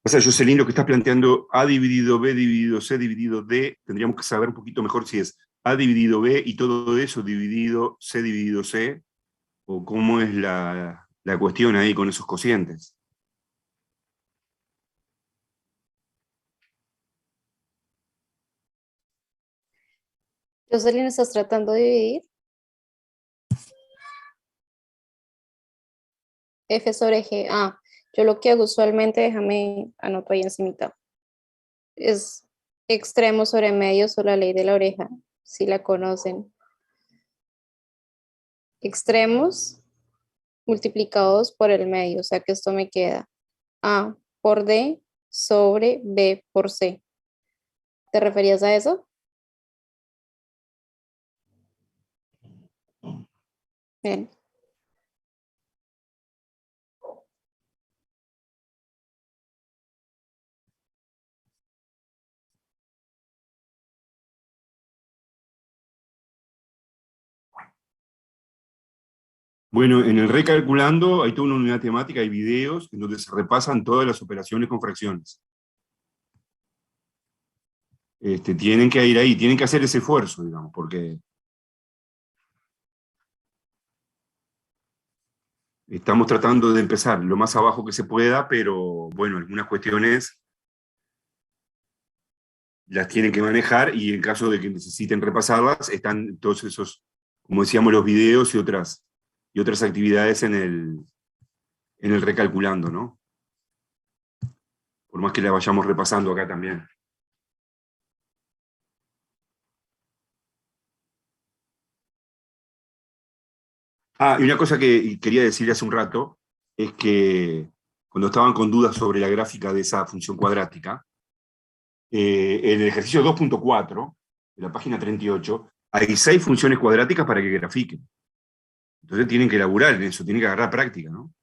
o sea, Jocelyn, lo que estás planteando, A dividido B dividido C dividido D, tendríamos que saber un poquito mejor si es A dividido B y todo eso dividido C, o cómo es la cuestión ahí con esos cocientes. Jocelyn, ¿estás tratando de dividir? F sobre G. Ah, yo lo que hago usualmente, déjame anoto ahí encimita. Es extremo sobre medio sobre la ley de la oreja, si la conocen. Extremos multiplicados por el medio, o sea que esto me queda A por D sobre B por C. ¿Te referías a eso? Bien. Bueno, en el recalculando hay toda una unidad temática, hay videos en donde se repasan todas las operaciones con fracciones. Tienen que ir ahí, tienen que hacer ese esfuerzo, digamos, porque estamos tratando de empezar lo más abajo que se pueda, pero bueno, algunas cuestiones las tienen que manejar y en caso de que necesiten repasarlas, están todos esos, como decíamos, los videos y otras actividades en el recalculando, ¿no? Por más que la vayamos repasando acá también. Ah, y una cosa que quería decirle hace un rato, es que cuando estaban con dudas sobre la gráfica de esa función cuadrática, en el ejercicio 2.4, de la página 38, hay 6 funciones cuadráticas para que grafiquen. Entonces tienen que elaborar en eso, tienen que agarrar práctica, ¿no?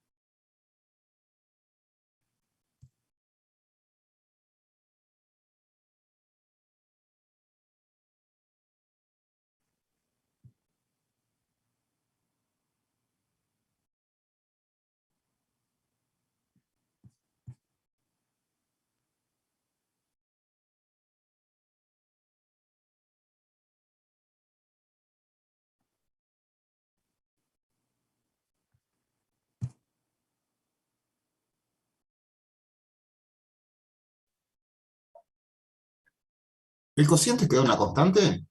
¿El cociente queda una constante?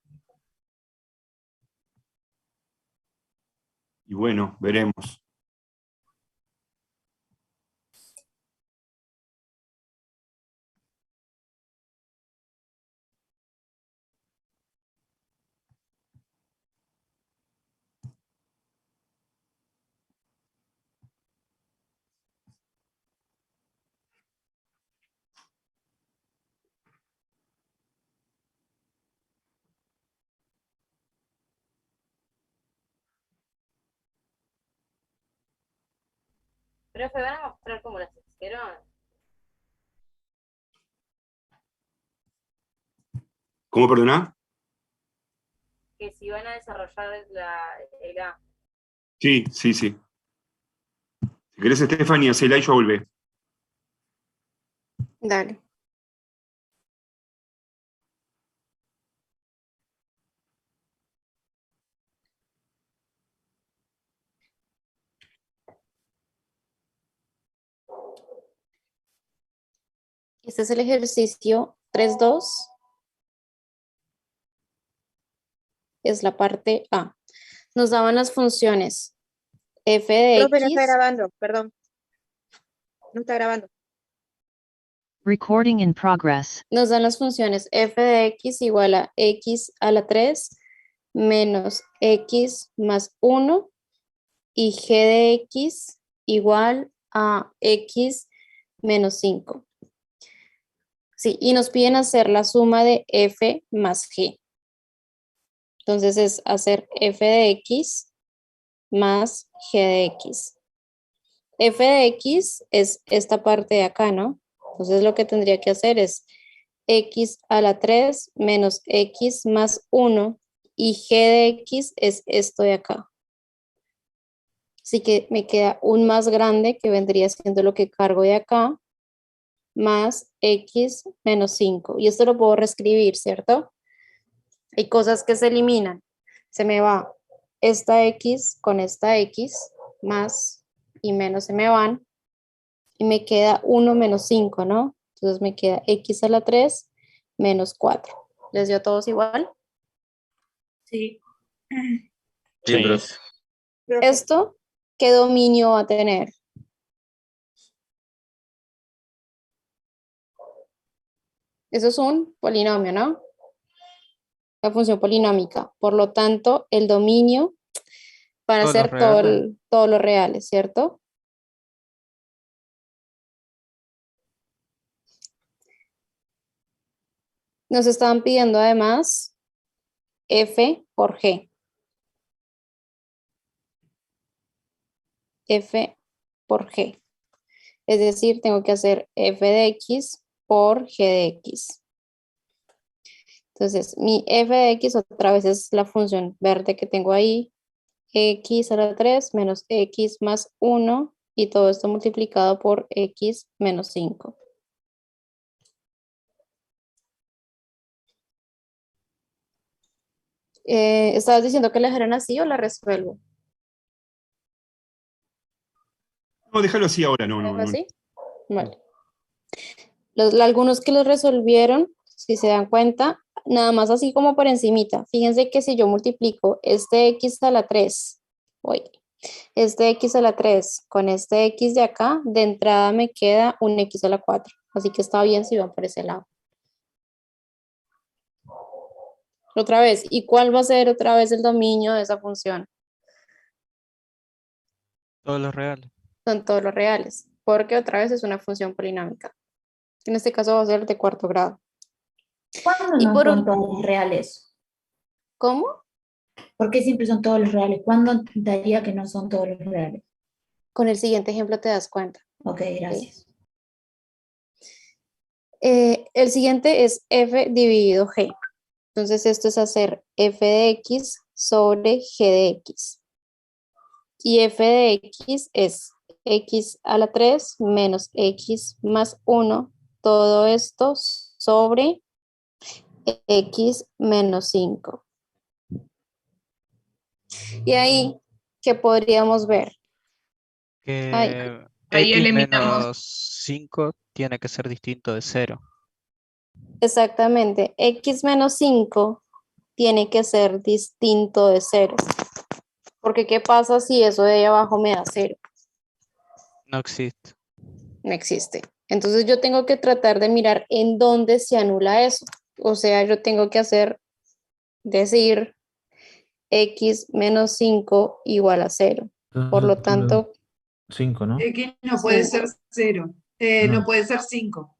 Y bueno, veremos. Profe, ¿van a mostrar cómo las hicieron? ¿Cómo, perdona? Que si van a desarrollar el A. Sí, sí, sí. Si querés, Stephanie, hacela y yo volvé. Dale. Este es el ejercicio 3.2. Es la parte A. Nos daban las funciones f de Profe, no está x. grabando, perdón. No está grabando. Recording in progress. Nos dan las funciones f de x igual a x a la 3 menos x más 1 y g de x igual a x menos 5. Sí, y nos piden hacer la suma de f más g. Entonces es hacer f de x más g de x. F de x es esta parte de acá, ¿no? Entonces lo que tendría que hacer es x a la 3 menos x más 1 y g de x es esto de acá. Así que me queda un más grande que vendría siendo lo que cargo de acá más x menos 5. Y esto lo puedo reescribir, ¿cierto? Hay cosas que se eliminan. Se me va esta x con esta x más y menos se me van. Y me queda 1 menos 5, ¿no? Entonces me queda x a la 3 menos 4. ¿Les dio a todos igual? Sí. Bien, profe. ¿Esto qué dominio va a tener? Eso es un polinomio, ¿no? La función polinómica. Por lo tanto, el dominio van a ¿Todos los ser reales? todos los reales, ¿cierto? Nos estaban pidiendo además f por g. F por g. Es decir, tengo que hacer f de x por g de x. Entonces, mi f de x otra vez es la función verde que tengo ahí. X a la 3 menos x más 1 y todo esto multiplicado por x menos 5. ¿Estabas diciendo que la dejaran así o la resuelvo? No, déjalo así ahora, no, no, no. ¿Así? Vale. Algunos que los resolvieron, si se dan cuenta, nada más así como por encimita. Fíjense que si yo multiplico este x a la 3, este x a la 3 con este x de acá, de entrada me queda un x a la 4. Así que está bien si van por ese lado. Otra vez, ¿y cuál va a ser otra vez el dominio de esa función? Todos los reales. Son todos los reales, porque otra vez es una función polinómica. En este caso va a ser de cuarto grado. ¿Cuándo Y no por son todos los reales? ¿Cómo? ¿Por qué siempre son todos los reales? ¿Cuándo daría que no son todos los reales? Con el siguiente ejemplo te das cuenta. Ok, gracias. El siguiente es f dividido g. Entonces esto es hacer f de x sobre g de x. Y f de x es x a la 3 menos x más 1. Todo esto sobre x menos 5. Y ahí, ¿qué podríamos ver? Que Ahí x eliminamos. menos 5 tiene que ser distinto de 0. Exactamente, x menos 5 tiene que ser distinto de 0. Porque ¿qué pasa si eso de ahí abajo me da 0? No existe. No existe. Entonces yo tengo que tratar de mirar en dónde se anula eso. O sea, yo tengo que decir x menos 5 igual a 0. Por lo tanto, 5, ¿no? X no puede ser 0. No. No puede ser 5.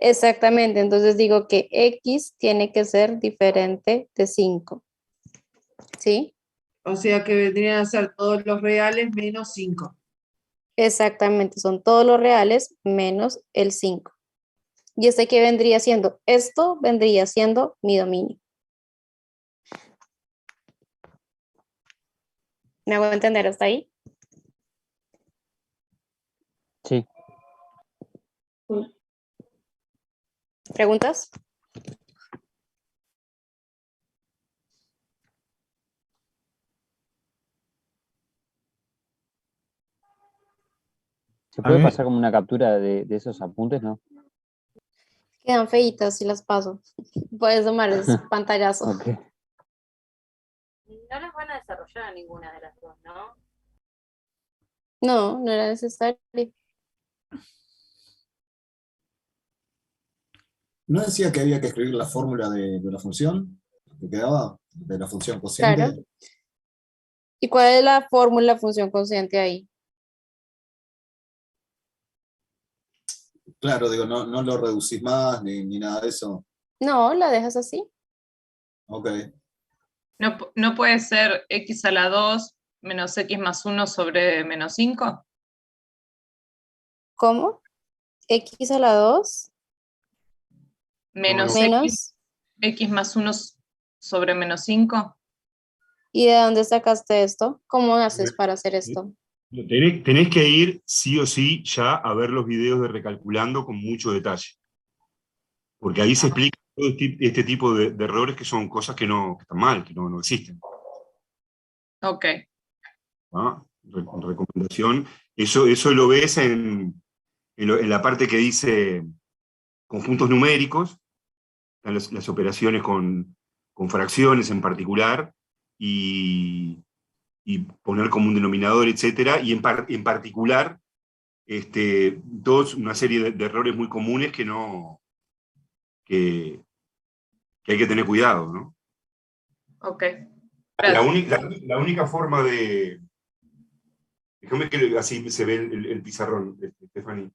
exactamente, entonces digo que x tiene que ser diferente de 5. ¿Sí? O sea que vendrían a ser todos los reales menos 5. Exactamente, son todos los reales menos el 5. ¿Y este qué vendría siendo? Esto vendría siendo mi dominio. ¿Me hago entender hasta ahí? Sí. ¿Preguntas? ¿Se A puede mí, pasar como una captura de esos apuntes, no? Quedan feitas si las paso. Puedes tomar el pantallazo. Ok. No las van a desarrollar ninguna de las dos, ¿no? No, no era necesario. ¿No decía que había que escribir la fórmula de la función? ¿Que quedaba? De la función cociente. Claro. ¿Y cuál es la fórmula función consciente ahí? Claro, digo, no lo reducís más ni nada de eso. No, la dejas así. Ok. ¿No puede ser x a la 2 menos x más 1 sobre menos 5? ¿Cómo? X a la 2 Menos menos. X más 1 sobre menos 5. ¿Y de dónde sacaste esto? ¿Cómo haces para hacer esto? Tenés que ir sí o sí ya a ver los videos de Recalculando con mucho detalle. Porque ahí se explica todo este tipo de errores que son cosas que están mal, que no existen. Ok. ¿Ah? Recomendación. Eso lo ves en la parte que dice conjuntos numéricos, las operaciones con fracciones en particular, y poner como un denominador, etcétera, y en particular, una serie de errores muy comunes que hay que tener cuidado, ¿no? Ok. La única forma de... Déjame que así se ve el pizarrón, Stephanie.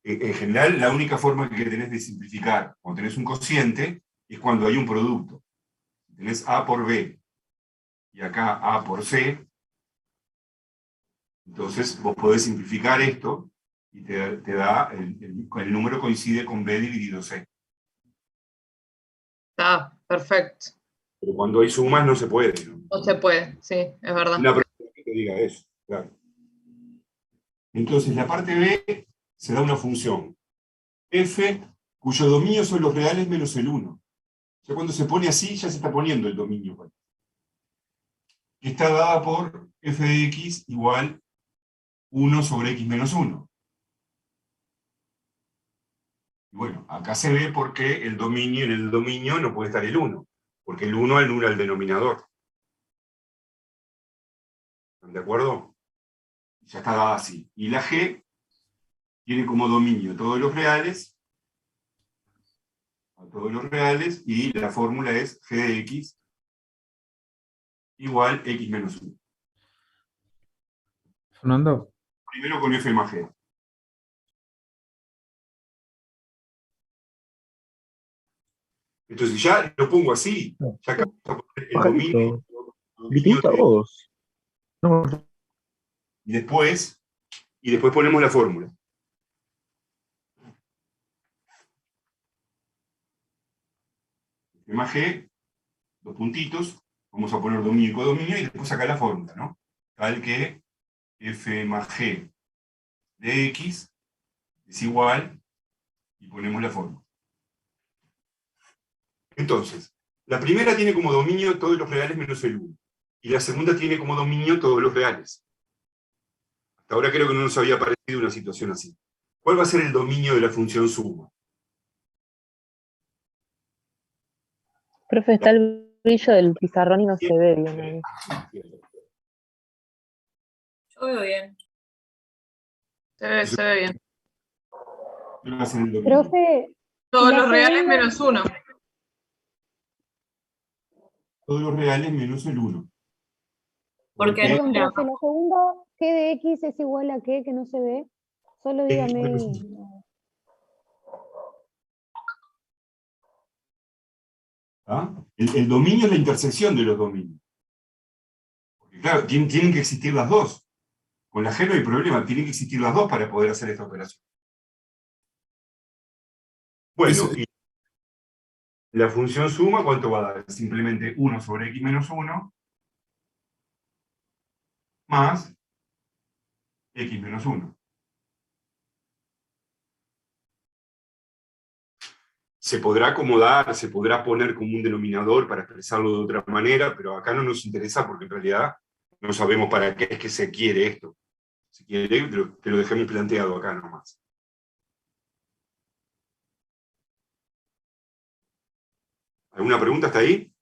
En general, la única forma que tenés de simplificar cuando tenés un cociente es cuando hay un producto. Tenés A por B y acá A por C, entonces vos podés simplificar esto y te da el número coincide con B dividido C. Está, perfecto. Pero cuando hay sumas no se puede, ¿no? No se puede, sí, es verdad. Una persona que te diga eso, claro. Entonces, la parte B se da una función f cuyo dominio son los reales menos el 1. Ya cuando se pone así, ya se está poniendo el dominio. Que está dada por f de x igual 1 sobre x menos 1. Y bueno, acá se ve porque en el dominio no puede estar el 1, porque el 1 anula el denominador. ¿Están de acuerdo? Ya está dada así. Y la g tiene como dominio todos los reales, y la fórmula es g de x igual x menos 1. Fernando. Primero con f más g. Entonces ya lo pongo así, ya acá vamos a poner el dominio. Grita vos. No. Y después ponemos la fórmula. F más g, dos puntitos, vamos a poner dominio y codominio, y después acá la fórmula, ¿no? Tal que f más g de x es igual, y ponemos la fórmula. Entonces, la primera tiene como dominio todos los reales menos el 1, y la segunda tiene como dominio todos los reales. Hasta ahora creo que no nos había parecido una situación así. ¿Cuál va a ser el dominio de la función suma? Profe, está el brillo del pizarrón y no se ve bien ahí. Yo veo bien. Se ve bien. ¿Cuál va a ser el dominio? Profe, Todos la los reales segunda- menos 1. Todos los reales menos el 1. Porque Perdón, profe, la segunda, G de X es igual a qué, que no se ve. Solo dígame. ¿Ah? El dominio es la intersección de los dominios. Porque claro, tienen que existir las dos. Con la G no hay problema, tienen que existir las dos para poder hacer esta operación. Bueno, y la función suma, ¿cuánto va a dar? Simplemente 1 sobre x menos 1 más x menos 1. Se podrá acomodar, se podrá poner como un denominador para expresarlo de otra manera, pero acá no nos interesa porque en realidad no sabemos para qué es que se quiere esto. Si quiere, que lo dejemos planteado acá nomás. ¿Alguna pregunta hasta ahí?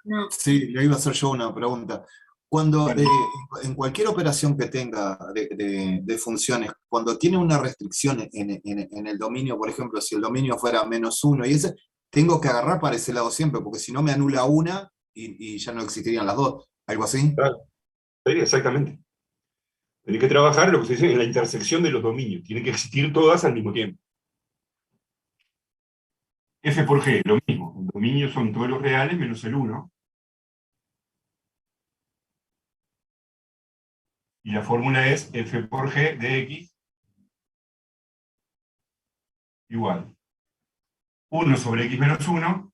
No. Sí, le iba a hacer yo una pregunta. Cuando en cualquier operación que tenga de funciones, cuando tiene una restricción en el dominio, por ejemplo, si el dominio fuera -1 y ese, tengo que agarrar para ese lado siempre, porque si no me anula una y ya no existirían las dos. ¿Algo así? Claro. Sí, exactamente. Tiene que trabajar lo que se dice en la intersección de los dominios. Tienen que existir todas al mismo tiempo. F por G, lo mismo. El dominio son todos los reales menos el 1. Y la fórmula es F por G de X igual 1 sobre X menos 1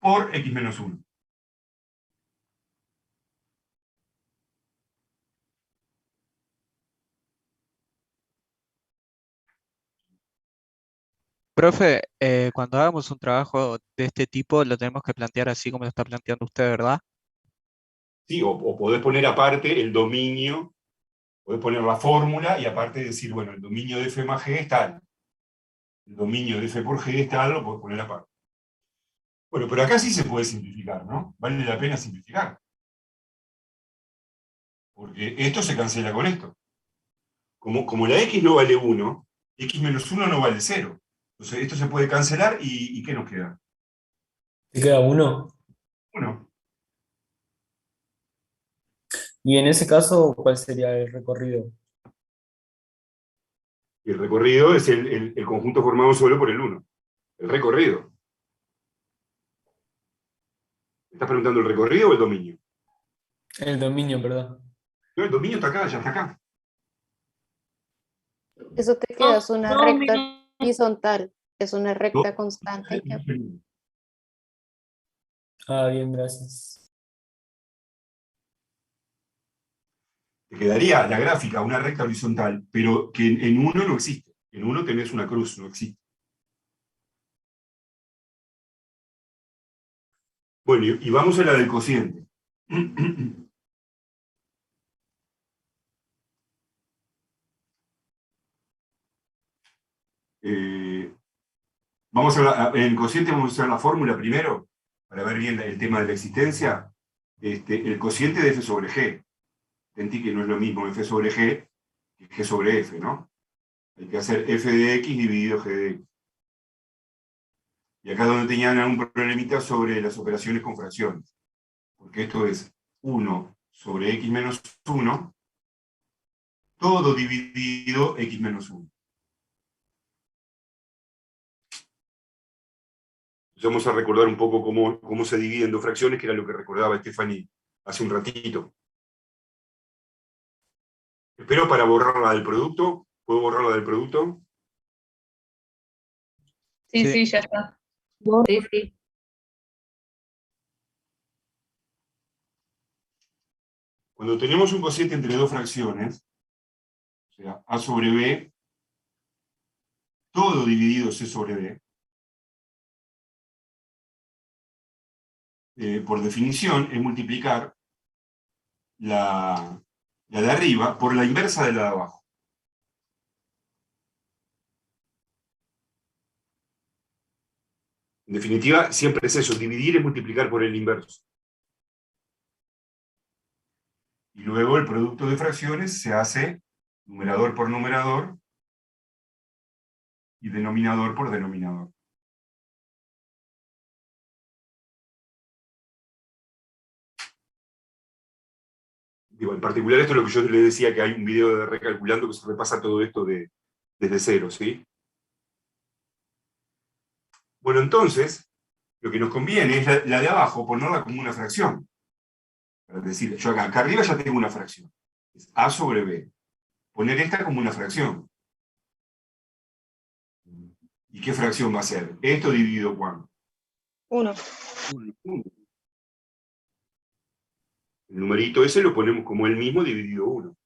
por X menos 1. Profe, cuando hagamos un trabajo de este tipo, lo tenemos que plantear así como lo está planteando usted, ¿verdad? Sí, o podés poner aparte el dominio, podés poner la fórmula y aparte decir, bueno, el dominio de F más G es tal. El dominio de F por G es tal, lo podés poner aparte. Bueno, pero acá sí se puede simplificar, ¿no? Vale la pena simplificar. Porque esto se cancela con esto. Como la X no vale 1, X menos 1 no vale 0. Entonces esto se puede cancelar y ¿qué nos queda? ¿Te queda 1? 1. Y en ese caso, ¿cuál sería el recorrido? Y el recorrido es el conjunto formado solo por el 1. El recorrido. ¿Me estás preguntando el recorrido o el dominio? El dominio, perdón. No, el dominio está acá, ya está acá. Eso te queda, es una recta horizontal, es una recta constante. Ah, bien, gracias. Te quedaría la gráfica, una recta horizontal, pero que en 1 no existe. En 1 tenés una cruz, no existe. Bueno, y vamos a la del cociente. En el cociente vamos a usar la fórmula primero, para ver bien el tema de la existencia. El cociente de F sobre G. Entendí que no es lo mismo F sobre G que G sobre F, ¿no? Hay que hacer F de X dividido G de X. Y acá es donde tenían algún problemita sobre las operaciones con fracciones. Porque esto es 1 sobre X menos 1, todo dividido X menos 1. Entonces vamos a recordar un poco cómo se dividen dos fracciones, que era lo que recordaba Stephanie hace un ratito. Espero para borrarla del producto. ¿Puedo borrarla del producto? Sí, ya está. Sí, sí. Cuando tenemos un cociente entre dos fracciones, o sea, A sobre B, todo dividido C sobre B, por definición, es multiplicar la de arriba por la inversa de la de abajo. En definitiva, siempre es eso, dividir es multiplicar por el inverso. Y luego el producto de fracciones se hace numerador por numerador y denominador por denominador. Digo, en particular esto es lo que yo les decía, que hay un video de Recalculando que se repasa todo esto desde cero, ¿sí? Bueno, entonces, lo que nos conviene es la de abajo, ponerla como una fracción. Es decir, yo acá arriba ya tengo una fracción. Es A sobre B. Poner esta como una fracción. ¿Y qué fracción va a ser? Esto dividido ¿cuánto? 1. El numerito ese lo ponemos como el mismo dividido 1.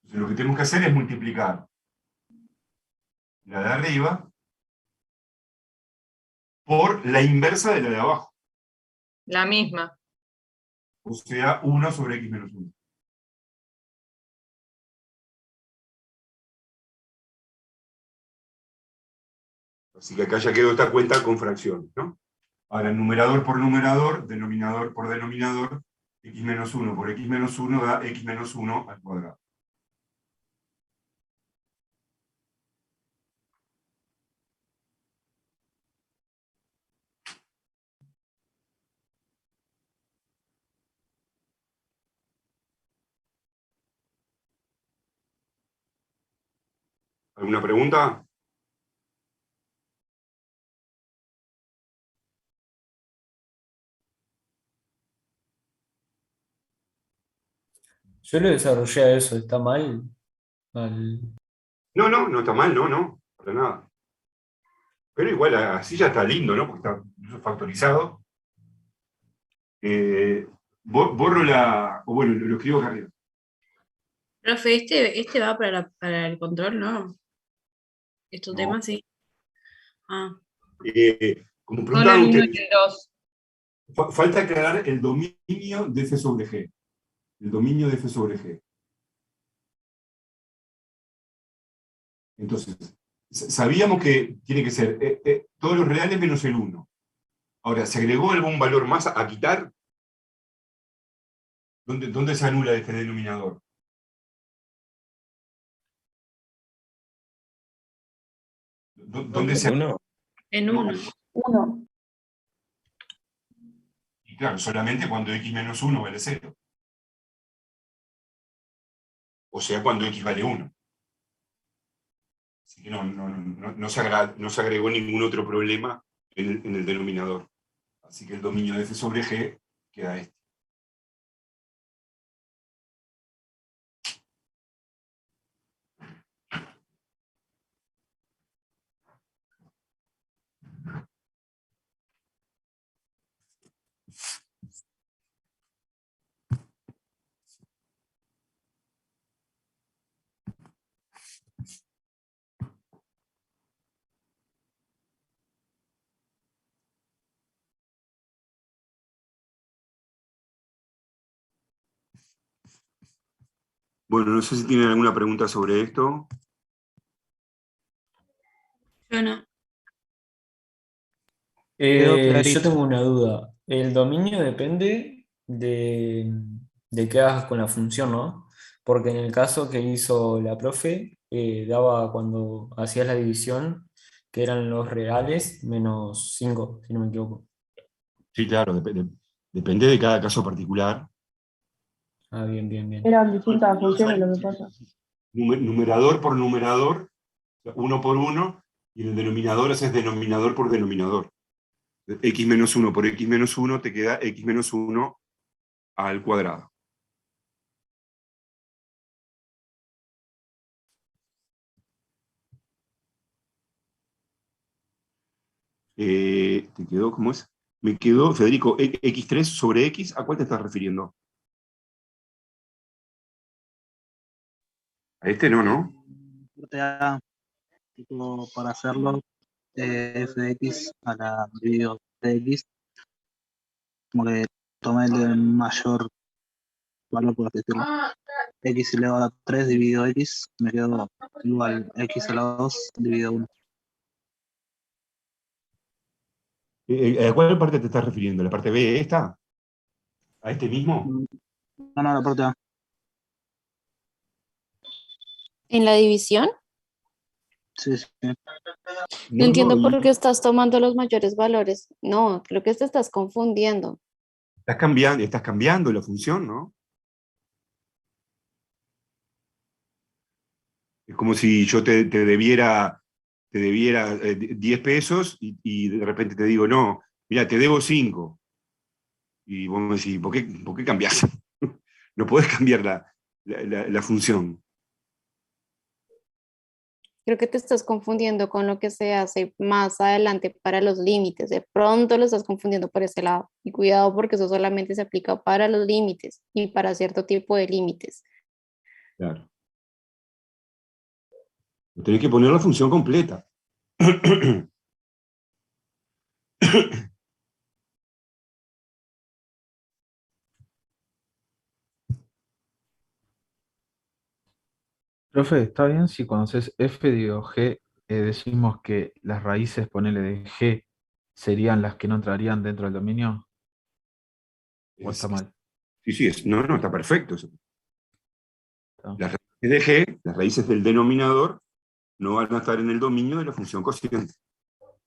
Entonces lo que tenemos que hacer es multiplicar la de arriba por la inversa de la de abajo. La misma. O sea, 1 sobre x menos 1. Así que acá ya quedó esta cuenta con fracciones, ¿no? Ahora, numerador por numerador, denominador por denominador, x menos 1 por x menos 1 da x menos 1 al cuadrado. ¿Alguna pregunta? Yo lo desarrollé a eso, ¿está mal? No, no está mal, no, para nada. Pero igual así ya está lindo, ¿no? Porque está factorizado. Borro o bueno, lo escribo acá arriba. Profe, este va para el control, ¿no? Estos temas, sí. Ah. Como Solo preguntaban el 1 ustedes, y el 2. falta aclarar el dominio de f sobre g. El dominio de f sobre g. Entonces, sabíamos que tiene que ser todos los reales menos el 1. Ahora, ¿se agregó algún valor más a quitar? ¿Dónde se anula este denominador? ¿Dónde se anula? En 1. 1. Y claro, solamente cuando x menos 1 vale 0. O sea, cuando x vale 1. Así que no se agregó ningún otro problema en el denominador. Así que el dominio de f sobre g queda este. Bueno, no sé si tienen alguna pregunta sobre esto. Yo no. Yo tengo una duda. El dominio depende de qué hagas con la función, ¿no? Porque en el caso que hizo la profe, daba cuando hacías la división, que eran los reales menos 5, si no me equivoco. Sí, claro, depende de cada caso particular. Ah, bien, bien, bien. Eran distintas funciones lo que pasa. Numerador por numerador, 1 por 1, y en el denominador haces denominador por denominador. X menos 1 por x menos 1 te queda x menos 1 al cuadrado. ¿Te quedó cómo es? Me quedó, Federico, x3 sobre x, ¿a cuál te estás refiriendo? A este no. Tipo, para hacerlo, f de x a la dividido de x, como que tomé el de mayor valor, por así decirlo. X elevado a la 3 dividido x, me quedó igual x a la 2 dividido 1. ¿A cuál parte te estás refiriendo? ¿La parte B, esta? ¿A este mismo? No, la parte A. ¿En la división? Sí, sí. No entiendo por qué estás tomando los mayores valores. No, creo que te estás confundiendo. Estás cambiando la función, ¿no? Es como si yo te debiera te debiera 10 pesos y de repente te digo, no, mira, te debo 5. Y vos me decís, ¿por qué cambiás? No podés cambiar la función. Creo que te estás confundiendo con lo que se hace más adelante para los límites. De pronto lo estás confundiendo por ese lado. Y cuidado porque eso solamente se aplica para los límites y para cierto tipo de límites. Claro. Tenés que poner la función completa. Profe, ¿está bien si cuando haces f digo g, decimos que las raíces, ponele de g, serían las que no entrarían dentro del dominio? ¿O está mal? Sí, no, está perfecto eso. Las raíces de g, las raíces del denominador, no van a estar en el dominio de la función cociente.